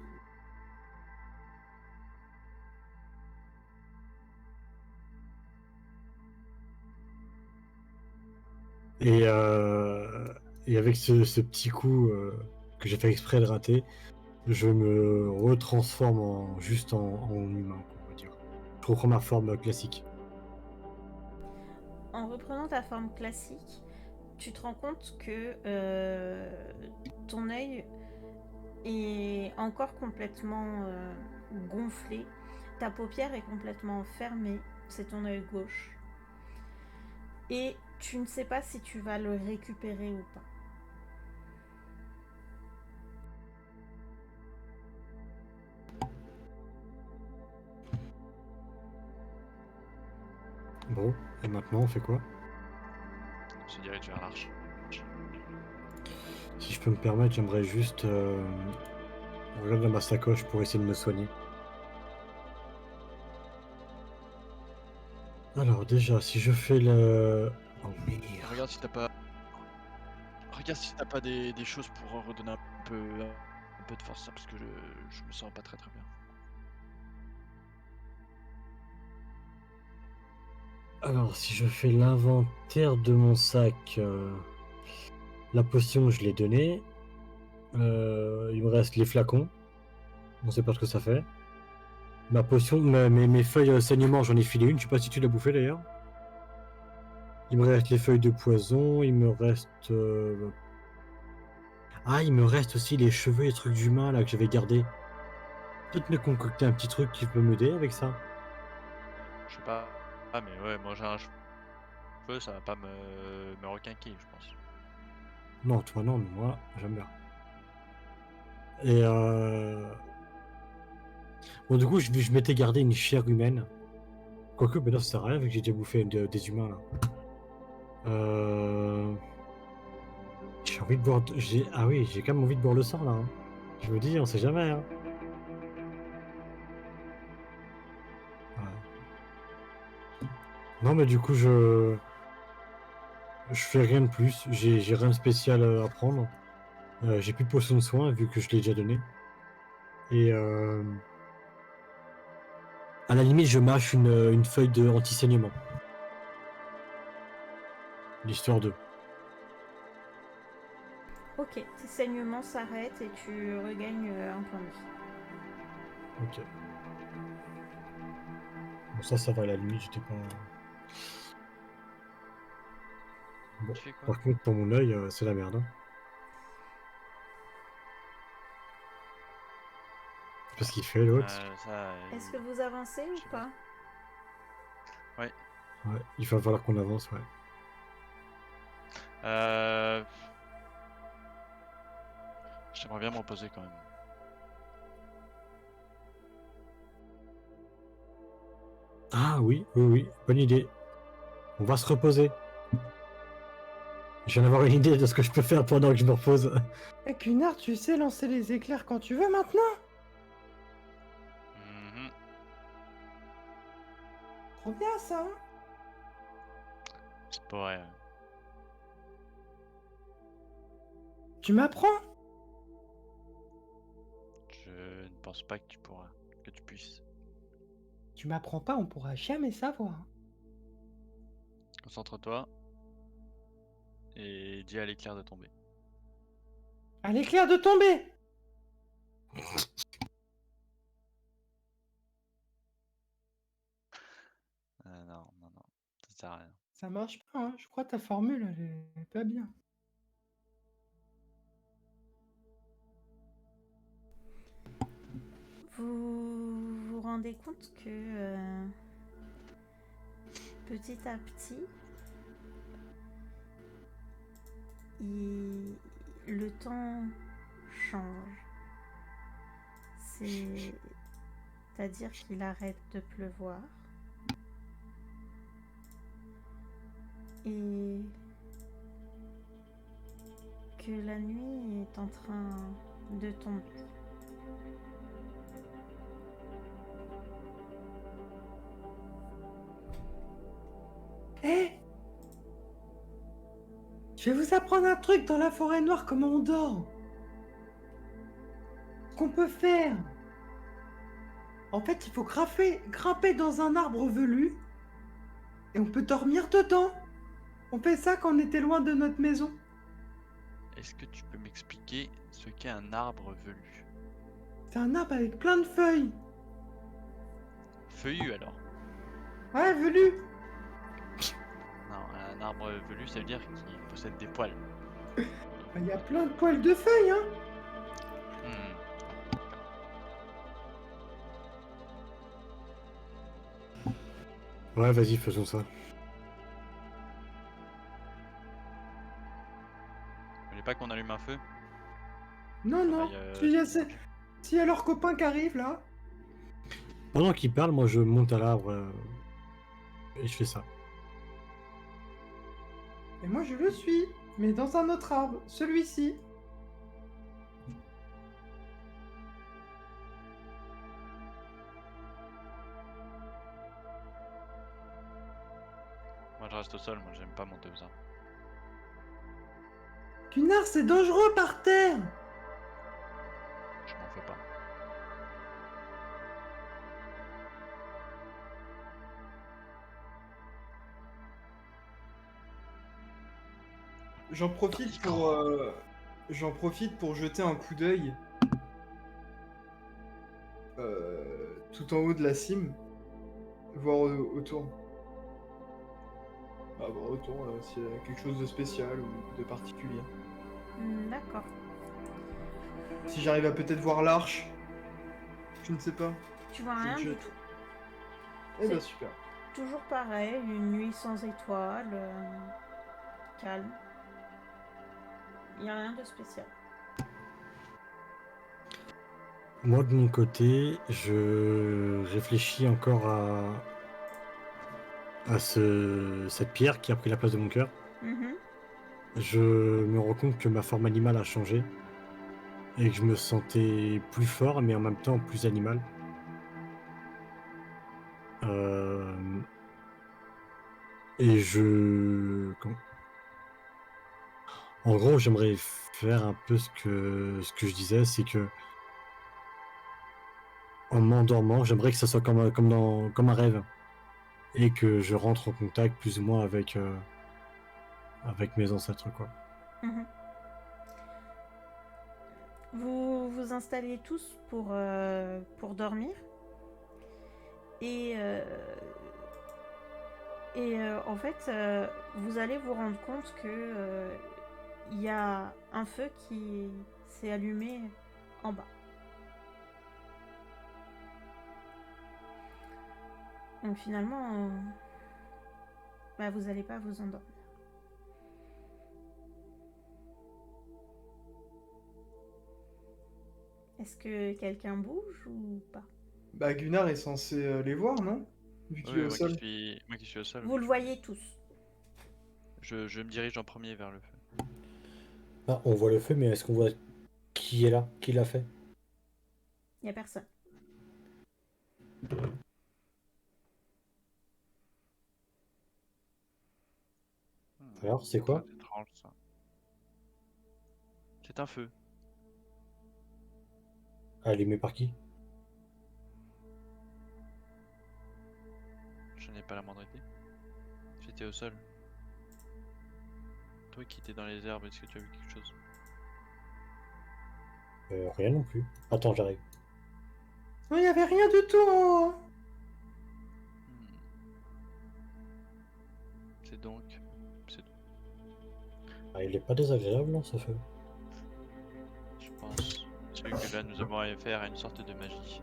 Et, euh, et avec ce petit coup que j'ai fait exprès de rater, je me retransforme juste en humain, quoi, on va dire. Je reprends ma forme classique. En reprenant ta forme classique, tu te rends compte que ton œil est encore complètement gonflé. Ta paupière est complètement fermée. C'est ton œil gauche. Et tu ne sais pas si tu vas le récupérer ou pas. Bon, et maintenant on fait quoi? On se dirige vers l'arche. Si je peux me permettre, j'aimerais juste regarder dans ma sacoche pour essayer de me soigner. Alors déjà, si je fais le... Oh merde. Regarde si t'as pas. Regarde si t'as pas des choses pour redonner un peu de force, hein, parce que je me sens pas très bien. Alors, si je fais l'inventaire de mon sac, la potion, je l'ai donnée. Il me reste les flacons. On sait pas ce que ça fait. Ma potion, mes feuilles saignement, j'en ai filé une. Je sais pas si tu l'as bouffé d'ailleurs. Il me reste les feuilles de poison. Il me reste. Ah, il me reste aussi les cheveux et trucs d'humain là que j'avais gardés. Peut-être me concocter un petit truc qui peut m'aider avec ça. Je sais pas. Ah, mais ouais, manger un cheveu, ça va pas me requinquer, je pense. Non, toi non, mais moi, j'aime bien. Et bon, du coup, je m'étais gardé une chair humaine. Quoique, ben non, ça sert à rien vu que j'ai déjà bouffé des humains là. J'ai envie de boire. Ah oui, j'ai quand même envie de boire le sang là, hein. Je me dis, on sait jamais, hein. Ouais. Non, mais du coup, je fais rien de plus. J'ai rien de spécial à prendre. J'ai plus de potion de soin vu que je l'ai déjà donné. Et à la limite, je mâche une feuille de anti-saignement. L'histoire de. Ok, tes saignements s'arrêtent et tu regagnes un point de vie. Ok. Bon, ça va, à la limite, j'étais pas. Bon. Tu fais quoi? Par contre, pour mon œil, c'est la merde. Hein. C'est pas ce qu'il fait, l'autre. Est-ce que vous avancez je ou sais pas. pas? Ouais, il va falloir qu'on avance, ouais. J'aimerais bien me reposer quand même. Ah oui, bonne idée. On va se reposer. Je viens d'avoir une idée de ce que je peux faire pendant que je me repose. Et Cunard, tu sais lancer les éclairs quand tu veux maintenant? Mhm. Trop bien ça, hein? C'est pas vrai. Tu m'apprends? Je ne pense pas que que tu puisses. Tu m'apprends pas, on pourra jamais savoir. Concentre-toi et dis à l'éclair de tomber. À l'éclair de tomber! Non, ça sert à rien. Ça marche pas, hein? Je crois que ta formule, elle est pas bien. Vous vous rendez compte que petit à petit, le temps change. C'est-à-dire qu'il arrête de pleuvoir. Et que la nuit est en train de tomber. Hé! Je vais vous apprendre un truc dans la forêt noire, comment on dort. Ce qu'on peut faire. En fait, il faut grimper dans un arbre velu et on peut dormir dedans. On fait ça quand on était loin de notre maison. Est-ce que tu peux m'expliquer ce qu'est un arbre velu? C'est un arbre avec plein de feuilles. Feuillu alors? Ouais, velu. Non, un arbre velu, ça veut dire qu'il possède des poils. Il y a plein de poils de feuilles, hein. Hmm. Ouais, vas-y, faisons ça. Vous voulez pas qu'on allume un feu? Non, non. S'il y a leurs copains qui arrivent là. Pendant qu'il parle, moi je monte à l'arbre et je fais ça. Et moi je le suis, mais dans un autre arbre, celui-ci. Moi je reste au sol, moi j'aime pas monter aux arbres. Cunard, c'est dangereux par terre. Je m'en fais pas. J'en profite pour jeter un coup d'œil tout en haut de la cime, voir autour. Voir autour s'il y a quelque chose de spécial ou de particulier. D'accord. Si j'arrive à peut-être voir l'arche, je ne sais pas. Tu vois rien Je- du tout. Eh C'est- bah super. Toujours pareil, une nuit sans étoiles, calme. Il n'y a rien de spécial. Moi de mon côté, je réfléchis encore à cette pierre qui a pris la place de mon cœur. Mhm. Je me rends compte que ma forme animale a changé et que je me sentais plus fort mais en même temps plus animal. Et en gros, j'aimerais faire un peu ce que je disais, c'est que en m'endormant, j'aimerais que ça soit comme un rêve. Et que je rentre en contact plus ou moins avec mes ancêtres, quoi. Mhm. Vous vous installez tous pour dormir. Et en fait, vous allez vous rendre compte que il y a un feu qui s'est allumé en bas. Donc finalement, bah, vous n'allez pas vous endormir. Est-ce que quelqu'un bouge ou pas? Bah, Gunnar est censé les voir, non? Vu qu'il est au sol. Moi qui suis au sol. Vous le voyez tous. Je me dirige en premier vers le feu. Ah, on voit le feu, mais est-ce qu'on voit qui est là? Qui l'a fait? Il n'y a personne. Alors, c'est quoi? C'est étrange ça. C'est un feu. Allumé par qui? Je n'ai pas la moindre idée. J'étais au sol. Toi qui étais dans les herbes, est-ce que tu as vu quelque chose? Rien non plus. Attends, j'arrive. Non, il y avait rien du tout en haut. Hmm. C'est donc... Ah, il est pas désagréable, non, ce feu? Je pense. Celui que là nous avons affaire à une sorte de magie.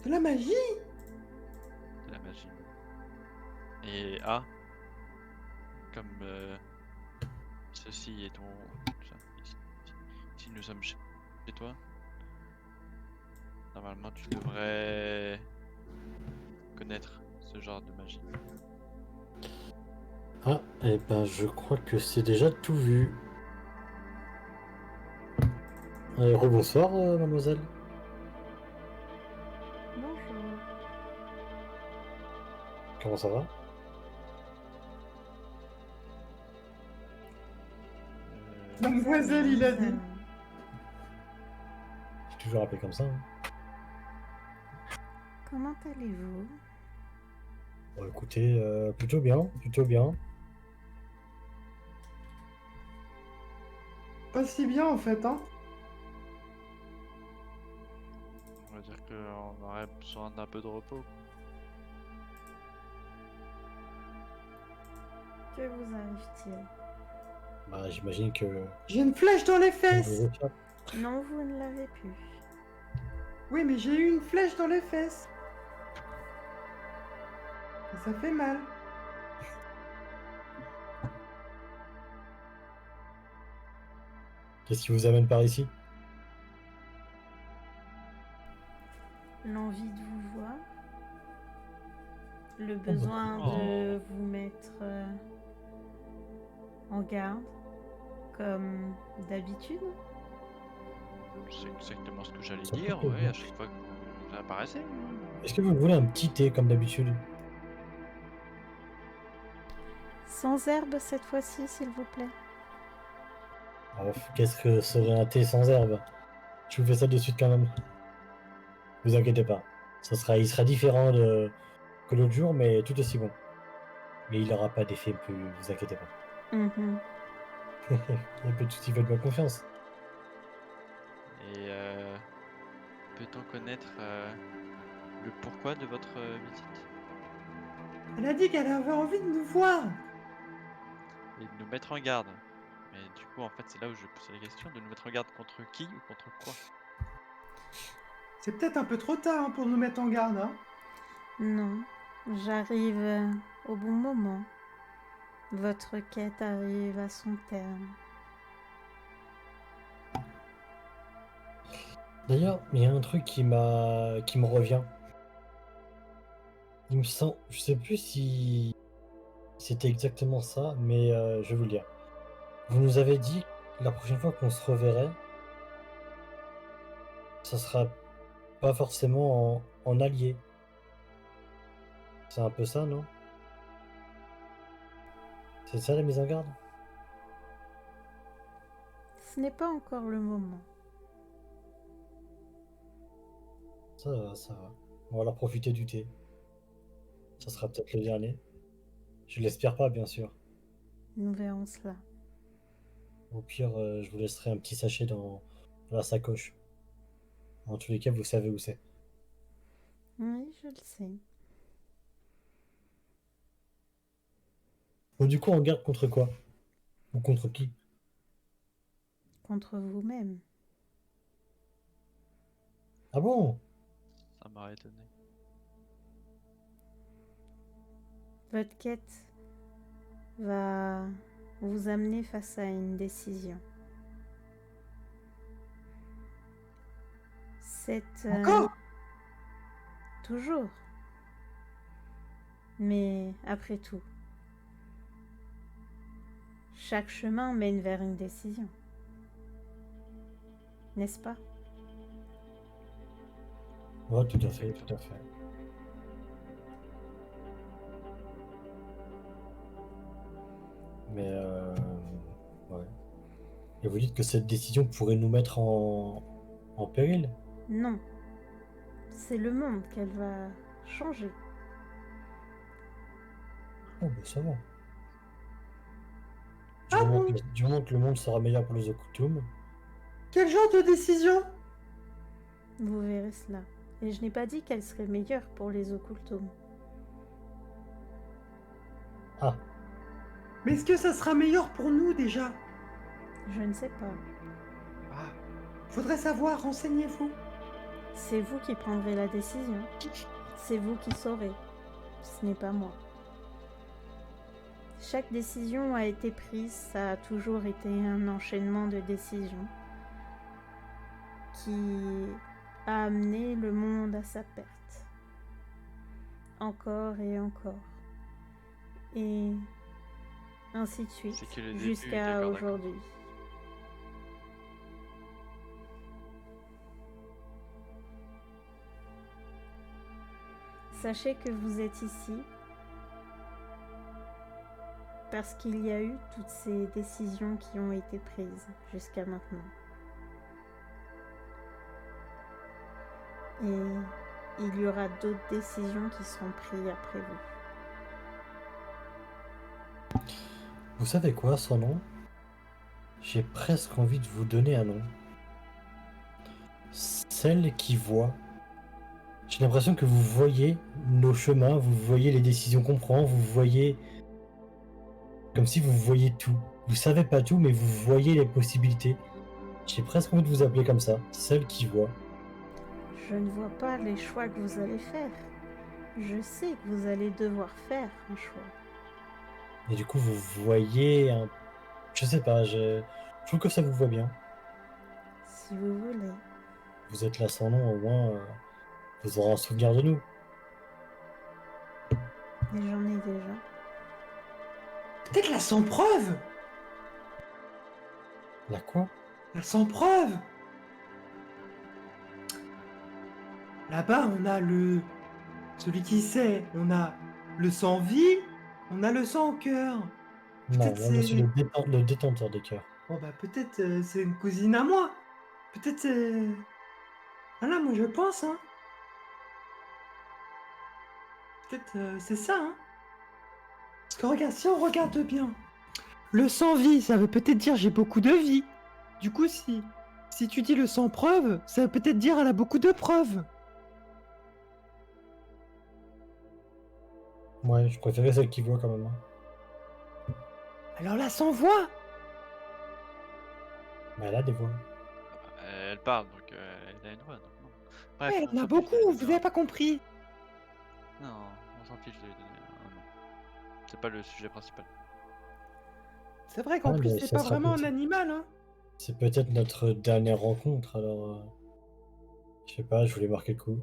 De la magie. De la magie. Et comme ceci est ton... Si nous sommes chez toi, normalement tu devrais connaître ce genre de magie. Ah, eh ben, je crois que c'est déjà tout vu. Rebonsoir, mademoiselle. Bonjour. Comment ça va? Mademoiselle, il a dit. J'ai toujours appelé comme ça. Hein. Comment allez-vous? Bon, écoutez, plutôt bien, plutôt bien. Pas si bien en fait, hein. On va dire qu'on aurait besoin d'un peu de repos. Que vous arrive-t-il? Bah, j'imagine que... J'ai une flèche dans les fesses. Non, vous ne l'avez plus. Oui, mais j'ai eu une flèche dans les fesses. Et ça fait mal. Qu'est-ce qui vous amène par ici? L'envie de vous voir. Le besoin de vous mettre en garde, comme d'habitude. C'est exactement ce que j'allais Ça dire, peut ouais, bien. à chaque fois que vous apparaissez. Est-ce que vous voulez un petit thé comme d'habitude? Sans herbe cette fois-ci, s'il vous plaît. Alors, qu'est-ce que serait un thé sans herbe? Je vous fais ça de suite quand même. Vous inquiétez pas. Il sera différent que l'autre jour, mais tout aussi bon. Mais il n'aura pas d'effet plus, vous inquiétez pas. Mhm. Il y a pas de soucis, faites-moi confiance. Et peut-on connaître le pourquoi de votre visite? Elle a dit qu'elle avait envie de nous voir. Et de nous mettre en garde. Mais du coup, en fait, c'est là où je posais la question, de nous mettre en garde contre qui ou contre quoi? C'est peut-être un peu trop tard hein, pour nous mettre en garde, hein. Non, j'arrive au bon moment. Votre quête arrive à son terme. D'ailleurs, il y a un truc qui me revient. Il me semble, je sais plus si c'était exactement ça, mais je vais vous le dire. Vous nous avez dit que la prochaine fois qu'on se reverrait, ça sera pas forcément en allié. C'est un peu ça, non? C'est ça la mise en garde? Ce n'est pas encore le moment. Ça va, ça va. On va leur profiter du thé. Ça sera peut-être le dernier. Je l'espère pas, bien sûr. Nous verrons cela. Au pire, je vous laisserai un petit sachet dans la sacoche. En tous les cas, vous savez où c'est. Oui, je le sais. Bon, du coup, on garde contre quoi? Ou contre qui? Contre vous-même. Ah bon? Ça m'a étonné. Votre quête va vous amener face à une décision. Encore? Toujours. Mais après tout, chaque chemin mène vers une décision. N'est-ce pas? Ouais, tout à fait, tout à fait. Mais ouais. Et vous dites que cette décision pourrait nous mettre en péril? Non. C'est le monde qu'elle va changer. Oh, bah ça va. Ah bon? Du moment que le monde sera meilleur pour les Occultum, Quel genre de décision? Vous verrez cela. Et je n'ai pas dit qu'elle serait meilleure pour les occultums. ah, Mais est-ce que ça sera meilleur pour nous déjà? Je ne sais pas. Ah, faudrait savoir, renseignez-vous. C'est vous qui prendrez la décision. C'est vous qui saurez. Ce n'est pas moi. Chaque décision a été prise, ça a toujours été un enchaînement de décisions qui a amené le monde à sa perte. Encore et encore. Et ainsi de suite, C'est que le début, jusqu'à d'accord, d'accord. aujourd'hui. Sachez que vous êtes ici parce qu'il y a eu toutes ces décisions qui ont été prises jusqu'à maintenant. Et il y aura d'autres décisions qui seront prises après vous. vous savez quoi, son nom? J'ai presque envie de vous donner un nom. Celle qui voit. J'ai l'impression que vous voyez nos chemins, vous voyez les décisions qu'on prend, vous voyez... Comme si vous voyez tout. Vous savez pas tout, mais vous voyez les possibilités. J'ai presque envie de vous appeler comme ça, celle qui voit. Je ne vois pas les choix que vous allez faire. Je sais que vous allez devoir faire un choix. Et du coup, vous voyez un... Je sais pas, je trouve que ça vous voit bien. Si vous voulez. Vous êtes là sans nom, au moins, vous aurez un souvenir de nous. Et j'en ai déjà. Peut-être la sans preuve? La quoi? La sans preuve? Là-bas, on a le... Celui qui sait, on a le sans vie, on a le sans cœur. Non, Peut-être moi je suis c'est... le détenteur des cœurs. Bon bah peut-être c'est une cousine à moi. Peut-être c'est... Voilà, moi je pense, hein. Peut-être c'est ça, hein. Parce que regarde, si on regarde bien, le sans vie, ça veut peut-être dire j'ai beaucoup de vie. Du coup, si tu dis le sans preuve, ça veut peut-être dire elle a beaucoup de preuves. Ouais, je préférais celle qui voit quand même. Hein. Alors la sans voix. Mais elle a des voix. Elle parle, donc elle a une voix, donc non. Bref, Ouais, on il y en a s'en fiche de lui beaucoup, vous donner avez pas compris. Non, on s'en fiche de lui donner un nom. C'est pas le sujet principal. C'est vrai qu'en Ouais, plus mais c'est ça pas sera vraiment un peut-être- animal, hein. C'est peut-être notre dernière rencontre, alors... Je sais pas, je voulais marquer le coup.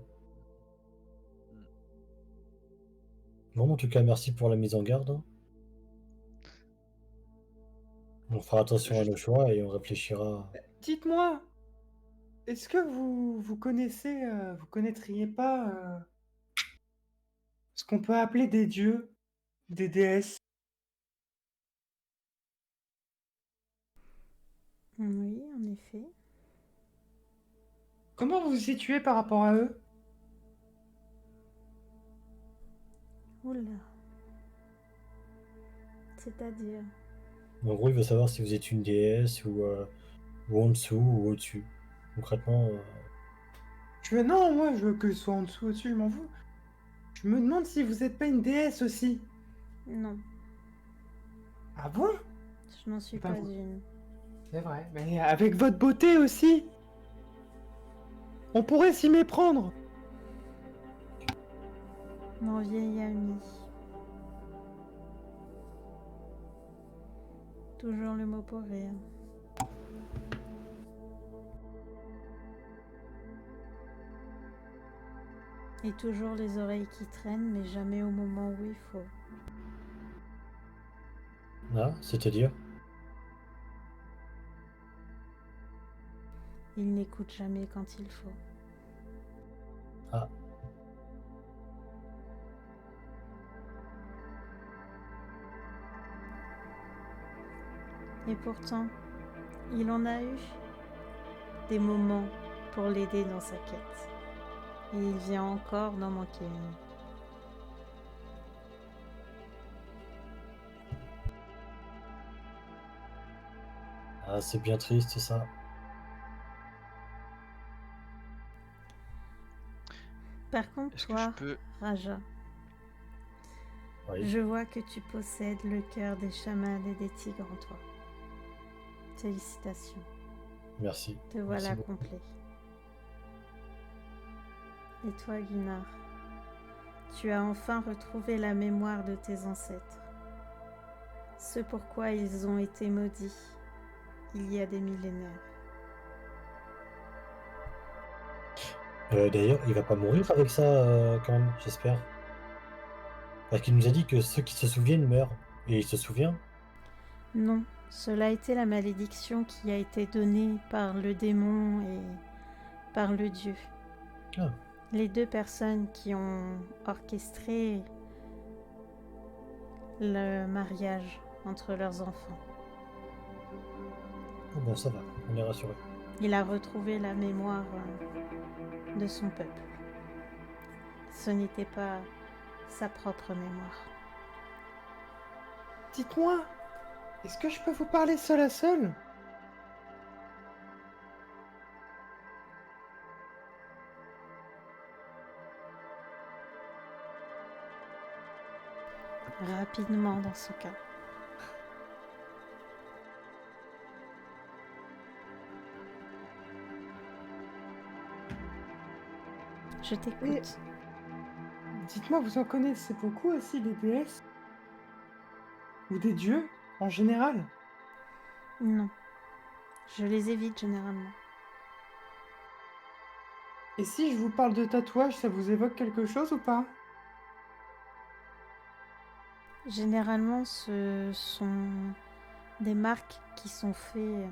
Bon, en tout cas, merci pour la mise en garde. Hein. On fera attention à nos choix et on réfléchira. Dites-moi, est-ce que vous connaissez, vous connaîtriez pas ce qu'on peut appeler des dieux, des déesses? Oui, en effet. Comment vous vous situez par rapport à eux? Oula. C'est-à-dire. En gros, il veut savoir si vous êtes une déesse ou en dessous ou au-dessus. Concrètement, Non, moi, je veux que ce soit en dessous, au-dessus, je m'en fous. Je me demande si vous êtes pas une déesse aussi. Non, Ah bon? je n'en suis Bah, pas vous- une. C'est vrai, mais avec votre beauté aussi. On pourrait s'y méprendre. Mon vieil ami. Toujours le mot pour rire. Et toujours les oreilles qui traînent, mais jamais au moment où il faut. là, c'est-à-dire. Il n'écoute jamais quand il faut. Ah, Et pourtant, il en a eu des moments pour l'aider dans sa quête. Et il vient encore d'en manquer une. ah, c'est bien triste ça. Par contre, Est-ce que je toi, peux... Raja, Oui. je vois que tu possèdes le cœur des chamans et des tigres en toi. Félicitations, Merci. te voilà Merci beaucoup. complet. Et toi, Gunnar, tu as enfin retrouvé la mémoire de tes ancêtres. Ce pourquoi ils ont été maudits il y a des millénaires. D'ailleurs, il va pas mourir avec ça quand même, j'espère. Parce qu'il nous a dit que ceux qui se souviennent meurent. Et il se souvient. Non, cela a été la malédiction qui a été donnée par le démon et par le dieu. Ah, Les deux personnes qui ont orchestré le mariage entre leurs enfants. oh, bon, ça va, on est rassuré. Il a retrouvé la mémoire de son peuple. Ce n'était pas sa propre mémoire. Dites-moi, est-ce que je peux vous parler seul à seul? Rapidement dans ce cas. Je t'écoute. Dites-moi, vous en connaissez beaucoup aussi des déesses? Ou des dieux, en général? Non, je les évite généralement. Et si je vous parle de tatouage, ça vous évoque quelque chose ou pas? Généralement, ce sont des marques qui sont faites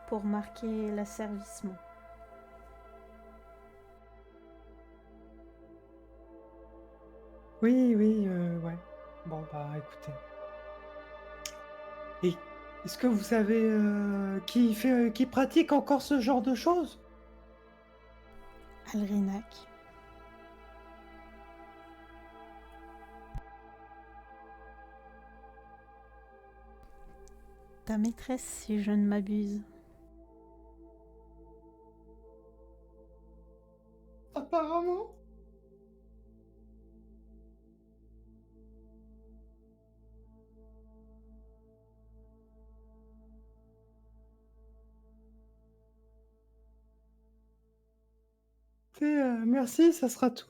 pour marquer l'asservissement. Oui, oui, ouais. Bon, bah écoutez. Et est-ce que vous savez qui pratique encore ce genre de choses? Alrinac. Ta maîtresse, si je ne m'abuse. Apparemment. Merci, ça sera tout.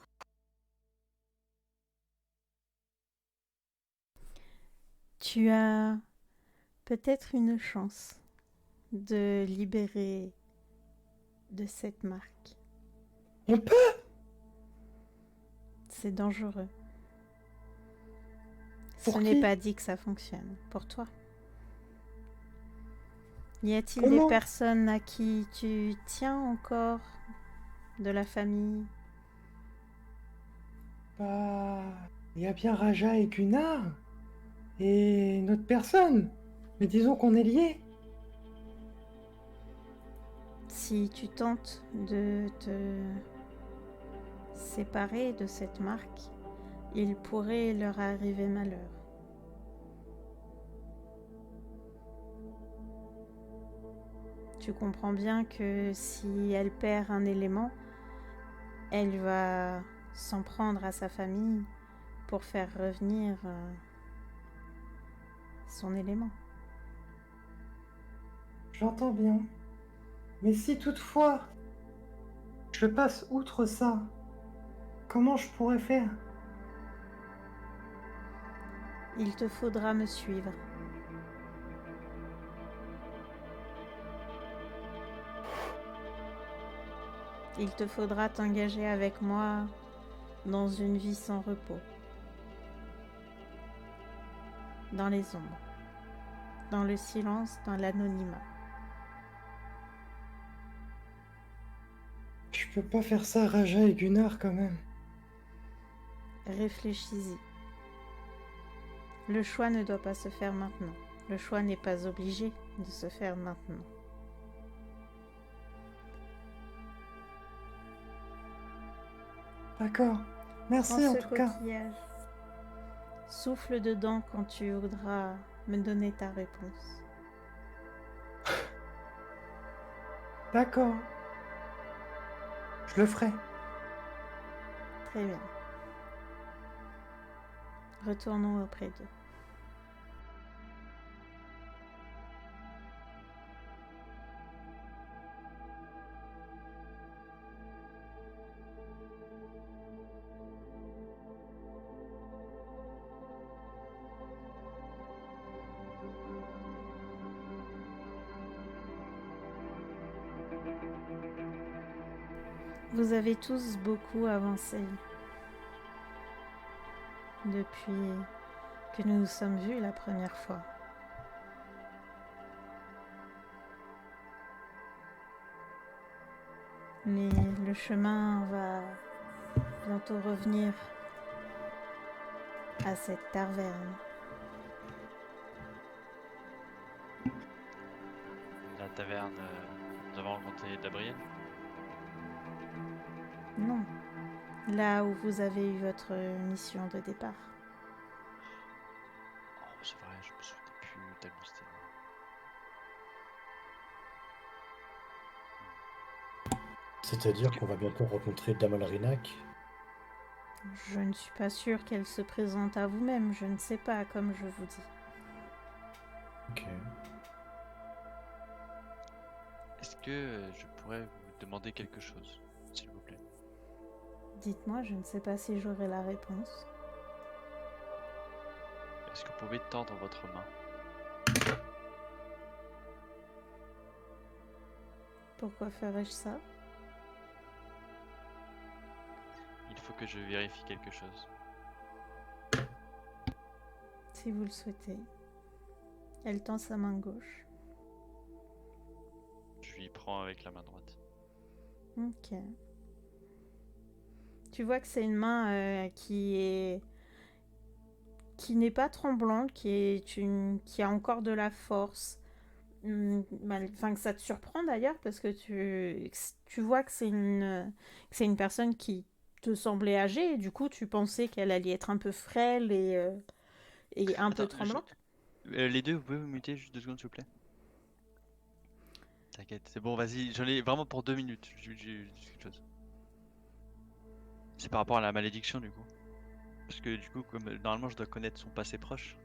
Tu as peut-être une chance de libérer de cette marque. On peut? C'est dangereux. Pour Ce n'est qui? pas dit que ça fonctionne. Pour toi. Y a-t-il des Comment? personnes à qui tu tiens encore de la famille? Bah, il y a bien Raja et Gunnar. Et notre personne. Mais disons qu'on est liés. Si tu tentes de te séparer de cette marque, il pourrait leur arriver malheur. Tu comprends bien que si elle perd un élément, elle va s'en prendre à sa famille pour faire revenir son élément. J'entends bien. Mais si toutefois je passe outre ça, comment je pourrais faire? Il te faudra me suivre. Il te faudra t'engager avec moi dans une vie sans repos. Dans les ombres. Dans le silence, dans l'anonymat. Je peux pas faire ça à Raja et Gunnar quand même. Réfléchis-y. Le choix ne doit pas se faire maintenant. Le choix n'est pas obligé de se faire maintenant. D'accord. Merci Prends en ce tout cas. coquillage. Souffle dedans quand tu voudras me donner ta réponse. D'accord. Je le ferai. Très bien. Retournons auprès d'eux. Vous avez tous beaucoup avancé depuis que nous nous sommes vus la première fois. Mais le chemin va bientôt revenir à cette taverne. La taverne, nous avons rencontré Gabriel. Non, là où vous avez eu votre mission de départ. Oh, c'est vrai, je me souvenais plus tellement c'était. C'est-à-dire qu'on va bientôt rencontrer Damalrinak. Je ne suis pas sûre qu'elle se présente à vous-même, je ne sais pas, comme je vous dis. Ok. Est-ce que je pourrais vous demander quelque chose, s'il vous plaît? Dites-moi, je ne sais pas si j'aurai la réponse. Est-ce que vous pouvez tendre votre main? Pourquoi ferais-je ça? Il faut que je vérifie quelque chose. Si vous le souhaitez. Elle tend sa main gauche. Je lui prends avec la main droite. Ok. Tu vois que c'est une main qui n'est pas tremblante, qui a encore de la force. Enfin, que ça te surprend d'ailleurs, parce que tu vois que c'est une personne qui te semblait âgée, et du coup tu pensais qu'elle allait être un peu frêle et un peu Attends, tremblante. les deux, vous pouvez vous muter juste 2 secondes, s'il vous plaît? T'inquiète, c'est bon, vas-y, j'en ai vraiment pour 2 minutes. J'ai quelque chose. C'est par rapport à la malédiction, du coup. Parce que du coup, comme normalement je dois connaître son passé proche.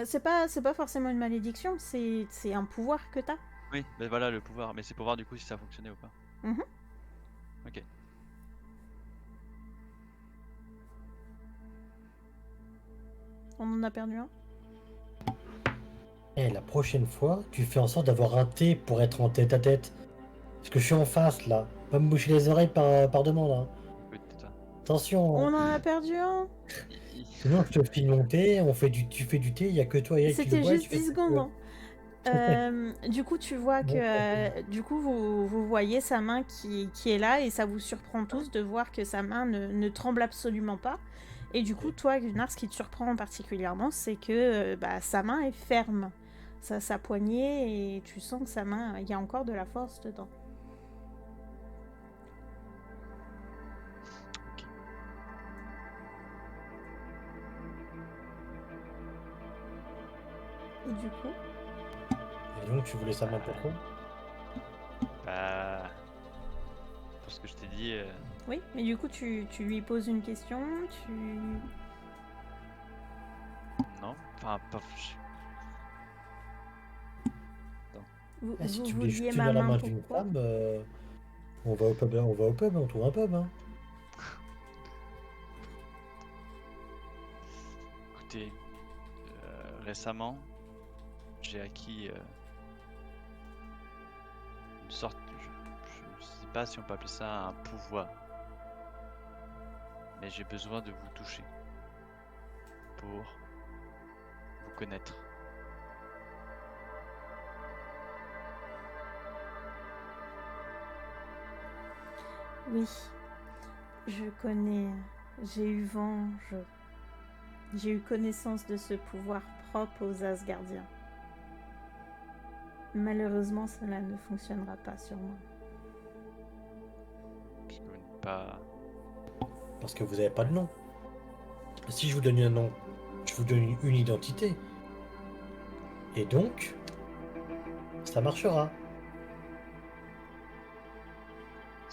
C'est pas forcément une malédiction, c'est un pouvoir que t'as. Oui, ben voilà le pouvoir, mais c'est pour voir du coup si ça fonctionnait ou pas. Mhm. Ok. On en a perdu un. Et la prochaine fois, tu fais en sorte d'avoir un thé pour être en tête à tête. Parce que je suis en face là. Pas me boucher les oreilles par demande. Hein. Oui, tais-toi. Attention. On Hein. en a perdu un. Sinon, je te file mon thé, tu fais du thé, il n'y a que toi et elle qui le C'était boit. juste 10 secondes. Du coup, tu vois que du coup, vous voyez sa main qui est là et ça vous surprend tous de voir que sa main ne tremble absolument pas. Et du coup, toi, Gunnar, ce qui te surprend particulièrement, c'est que sa main est ferme. sa poignée et tu sens que sa main, il y a encore de la force dedans. Et du coup, Et donc, tu voulais sa main pourquoi? Bah. Pour ce que je t'ai dit. oui, mais du coup, tu lui poses une question, Non. Enfin, pas. vous, Ah, si vous tu voulais vouliez juste ma tenir la main main d'une pourquoi? femme, on va au pub, on trouve un pub. Hein. Écoutez, récemment, j'ai acquis une sorte. Je sais pas si on peut appeler ça un pouvoir. Mais j'ai besoin de vous toucher. Pour vous connaître. Oui, je connais, j'ai eu vent, j'ai eu connaissance de ce pouvoir propre aux Asgardiens. Malheureusement, cela ne fonctionnera pas sur moi. Parce que vous n'êtes pas. Parce que vous avez pas de nom. Si je vous donne un nom, je vous donne une identité. Et donc, ça marchera.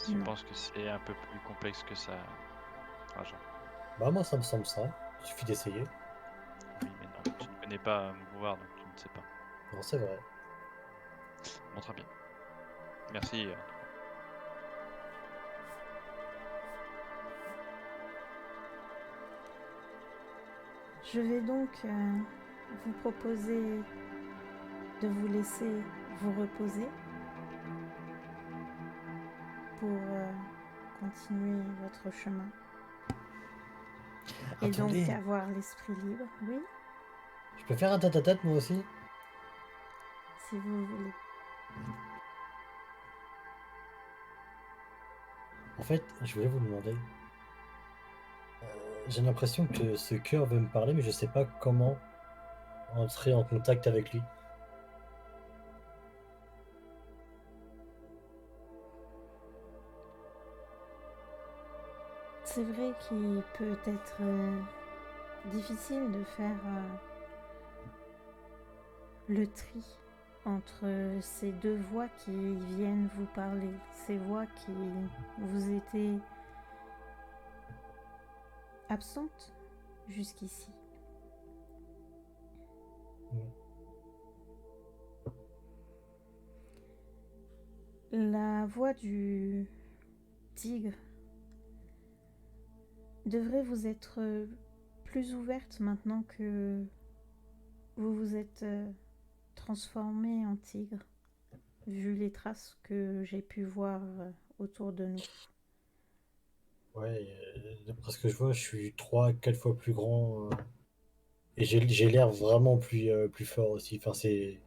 Je Non. pense que c'est un peu plus complexe que ça, Raja. Bah moi ça me semble ça. Il suffit d'essayer. Oui, mais non, tu ne connais pas mon pouvoir, donc tu ne sais pas. Non, c'est vrai. Bon, très bien. Merci. Je vais donc vous proposer de vous laisser vous reposer pour continuer votre chemin. Et Attendez, donc avoir l'esprit libre, oui, je peux faire un tête-à-tête moi aussi? si vous voulez. En fait, je voulais vous demander. J'ai l'impression que ce cœur veut me parler, mais je sais pas comment entrer en contact avec lui. C'est vrai qu'il peut être difficile de faire le tri entre ces deux voix qui viennent vous parler, ces voix qui vous étaient absentes jusqu'ici. La voix du tigre devrait vous être plus ouverte maintenant que vous vous êtes transformé en tigre, vu les traces que j'ai pu voir autour de nous. Ouais, d'après ce que je vois, je suis 3, 4 fois plus grand. Et j'ai l'air vraiment plus fort aussi. Enfin, c'est.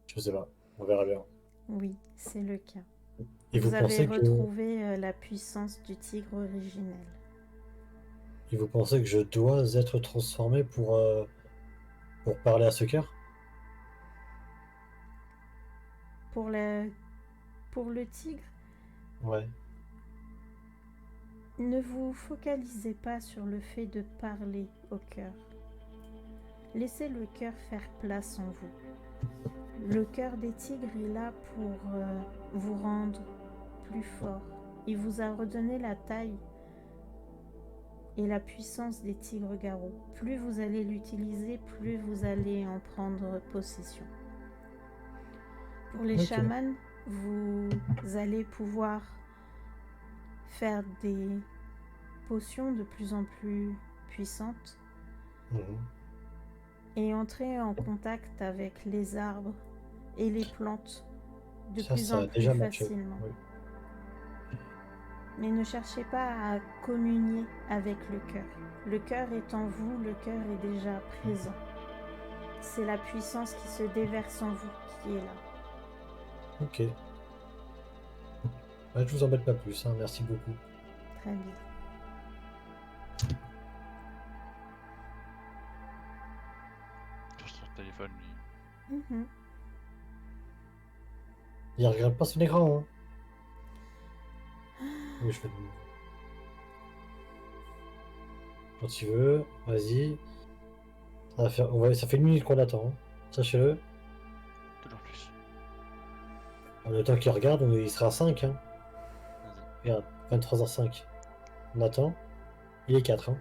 Je sais pas. On verra bien. Oui, c'est le cas. Et Vous avez pensez retrouvé la puissance du tigre originel. et vous pensez que je dois être transformé pour parler à ce cœur? Pour le tigre, Ouais. ne vous focalisez pas sur le fait de parler au cœur. Laissez le cœur faire place en vous. Le cœur des tigres est là pour vous rendre plus fort. Il vous a redonné la taille et la puissance des tigres garous. Plus vous allez l'utiliser, plus vous allez en prendre possession. Pour les Ok. chamans, vous allez pouvoir faire des potions de plus en plus puissantes Mhm. et entrer en contact avec les arbres et les plantes de plus Ça en a plus déjà marché. facilement. Oui. Mais ne cherchez pas à communier avec le cœur. Le cœur est en vous, le cœur est déjà présent. C'est la puissance qui se déverse en vous qui est là. Ok. Bah, je vous embête pas plus, hein. Merci beaucoup. Très bien. Sur son téléphone, lui. Mhm. Il regarde pas son écran, hein. Oui, je fais de nouveau. Quand tu veux, vas-y. Ça fait 1 minute qu'on attend, hein. Sachez-le. Toujours plus. Le temps qu'il regarde, il sera à 5, hein. Vas-y. Regarde, 23h05. On attend. Il est 4, hein.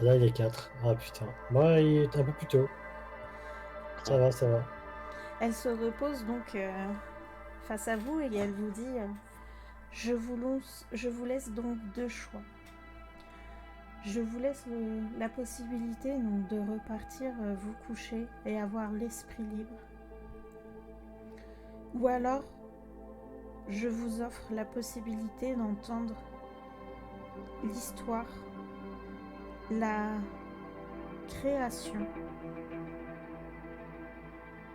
Là, il est 4. Ah putain. Moi, il est un peu plus tôt. Ça va, ça va. Elle se repose donc face à vous et elle vous dit je vous laisse donc 2 choix. Je vous laisse la possibilité donc, de repartir vous coucher et avoir l'esprit libre. Ou alors, je vous offre la possibilité d'entendre l'histoire, la création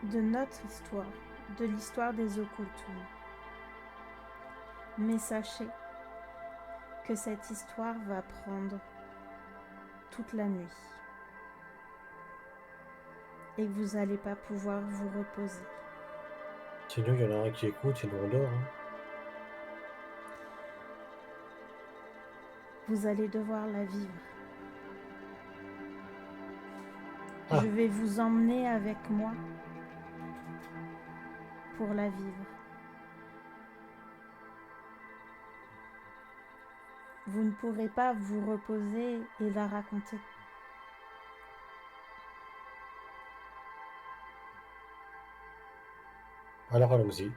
de notre histoire, de l'histoire des occultums. Mais sachez que cette histoire va prendre toute la nuit et que vous n'allez pas pouvoir vous reposer. Sinon, il y en a un qui écoute et nous on dort, hein. Vous allez devoir la vivre. Ah. Je vais vous emmener avec moi pour la vivre. Vous ne pourrez pas vous reposer et la raconter. Alors allons-y.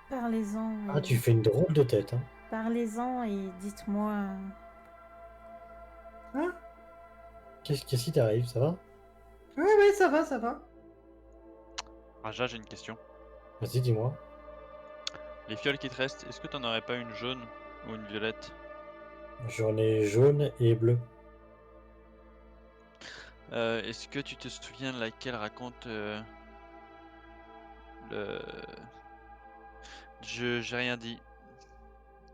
Parlez-en Ah, et, tu fais une drôle de tête, hein. parlez-en et dites-moi. Hein? Qu'est-ce qui t'arrive, ça va? Oui, ça va, ça va. Raja, j'ai une question. Vas-y, dis-moi. Les fioles qui te restent, est-ce que t'en aurais pas une jaune ou une violette? J'en ai jaune et bleu. Est-ce que tu te souviens laquelle raconte le... J'ai rien dit.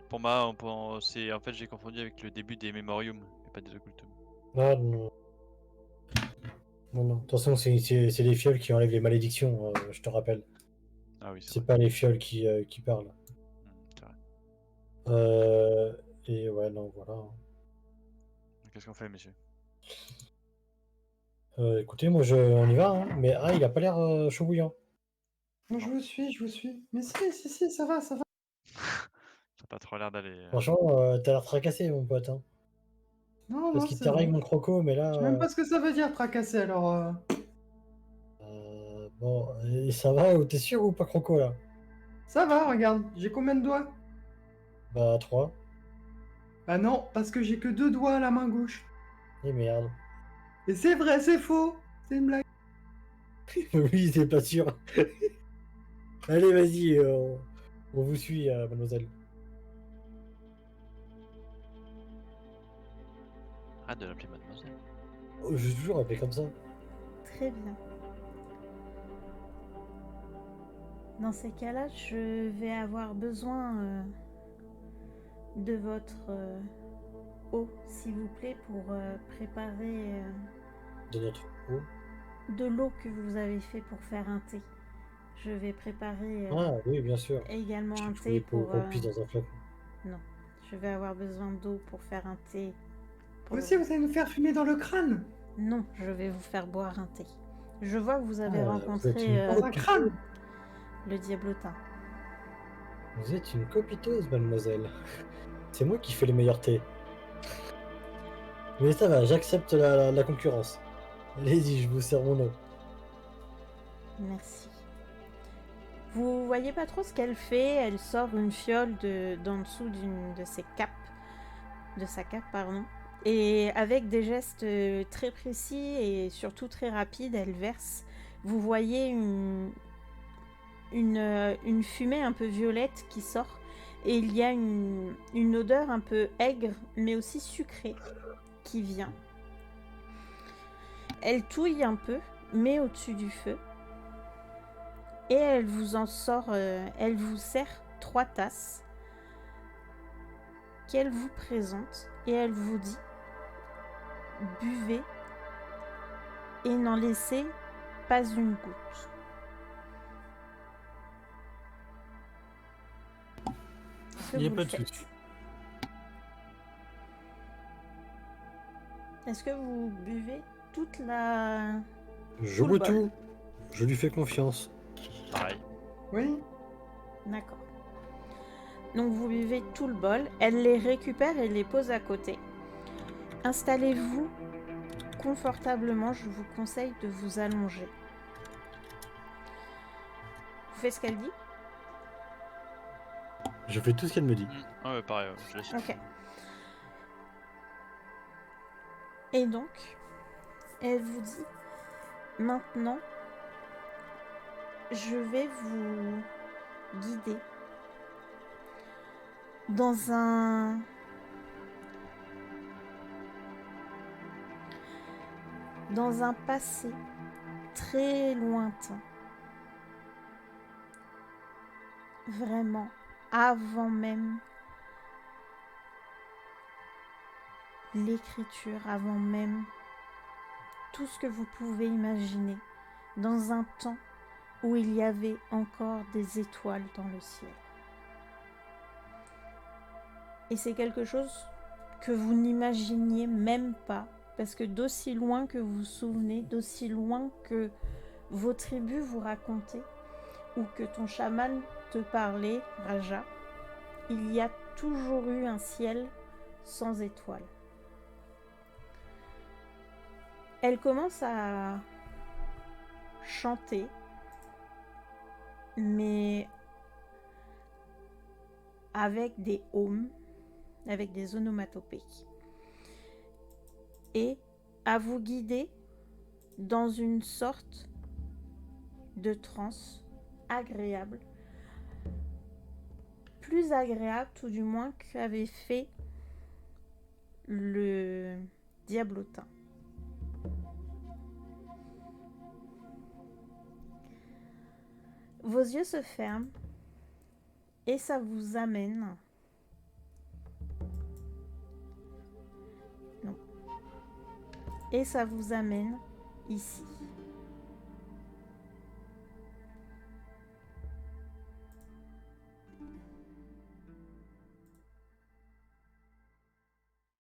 Pour moi, c'est en fait j'ai confondu avec le début des Memorium, et pas des Occultum. Ah, non. Non, non. De toute façon, c'est les fioles qui enlèvent les malédictions, je te rappelle. Ah oui, c'est C'est vrai. pas les fioles qui parlent. C'est vrai. Et ouais, non, voilà. Qu'est-ce qu'on fait, messieurs? Écoutez, moi, on y va, hein. Mais il a pas l'air chaud bouillant. Non, je vous suis, je vous suis. Mais si, ça va, ça va. Ça n'a pas trop l'air d'aller. Franchement, t'as l'air tracassé, mon pote, hein. Non, Parce non, qu'il te c'est avec bon. mon croco, mais là. Je sais même pas ce que ça veut dire tracasser, alors. Bon, et ça va, t'es sûr ou pas croco, là? Ça va, regarde, j'ai combien de doigts? Bah, 3. Bah non, parce que j'ai que 2 doigts à la main gauche. Et merde. Et c'est vrai, c'est faux. C'est une blague. Oui, c'est pas sûr. Allez, vas-y, on vous suit, mademoiselle. Arrête de l'appeler mademoiselle. Oh, je vais toujours appeler comme ça. Très bien. Dans ces cas-là, je vais avoir besoin de votre eau, s'il vous plaît, pour préparer De notre eau. de l'eau que vous avez fait pour faire un thé. Je vais préparer Ah, oui, bien sûr. également Je un te thé pour pour... qu'on puisse dans un flacon. Non, je vais avoir besoin d'eau pour faire un thé. Vous aussi, vous allez nous faire fumer dans le crâne. Non, je vais vous faire boire un thé. Je vois que vous avez Vous êtes rencontré une Dans un crâne. le diablotin. Vous êtes une copiteuse, mademoiselle. C'est moi qui fais les meilleurs thés. Mais ça va, j'accepte la concurrence. Allez-y, je vous sers mon eau. Merci. Vous voyez pas trop ce qu'elle fait. Elle sort une fiole d'en dessous d'une de ses capes. De sa cape, pardon. Et avec des gestes très précis et surtout très rapides, elle verse. Vous voyez une fumée un peu violette qui sort. Et il y a une odeur un peu aigre, mais aussi sucrée, qui vient. Elle touille un peu, met au-dessus du feu. Et elle vous en sort, elle vous sert 3 tasses qu'elle vous présente et elle vous dit buvez et n'en laissez pas une goutte. Est-ce que Il n'y a vous pas le de faites? souci. Est-ce que vous buvez toute la... Je Tout le bois bol. tout. Je lui fais confiance. Pareil. Oui. D'accord. Donc vous buvez tout le bol, elle les récupère et les pose à côté. Installez-vous confortablement, je vous conseille de vous allonger. Vous faites ce qu'elle dit? Je fais tout ce qu'elle me dit. Ah ouais, pareil, ouais, je laisse. Ok. Et donc, elle vous dit, maintenant, je vais vous guider dans un passé très lointain. Vraiment, avant même l'écriture, avant même tout ce que vous pouvez imaginer, dans un temps où il y avait encore des étoiles dans le ciel. Et c'est quelque chose que vous n'imaginiez même pas, parce que d'aussi loin que vous vous souvenez, d'aussi loin que vos tribus vous racontaient, ou que ton chaman te parlait, Raja, il y a toujours eu un ciel sans étoiles. Elle commence à chanter, mais avec des ohms, avec des onomatopées, et à vous guider dans une sorte de transe agréable, plus agréable tout du moins qu'avait fait le diablotin. Vos yeux se ferment et ça vous amène ici.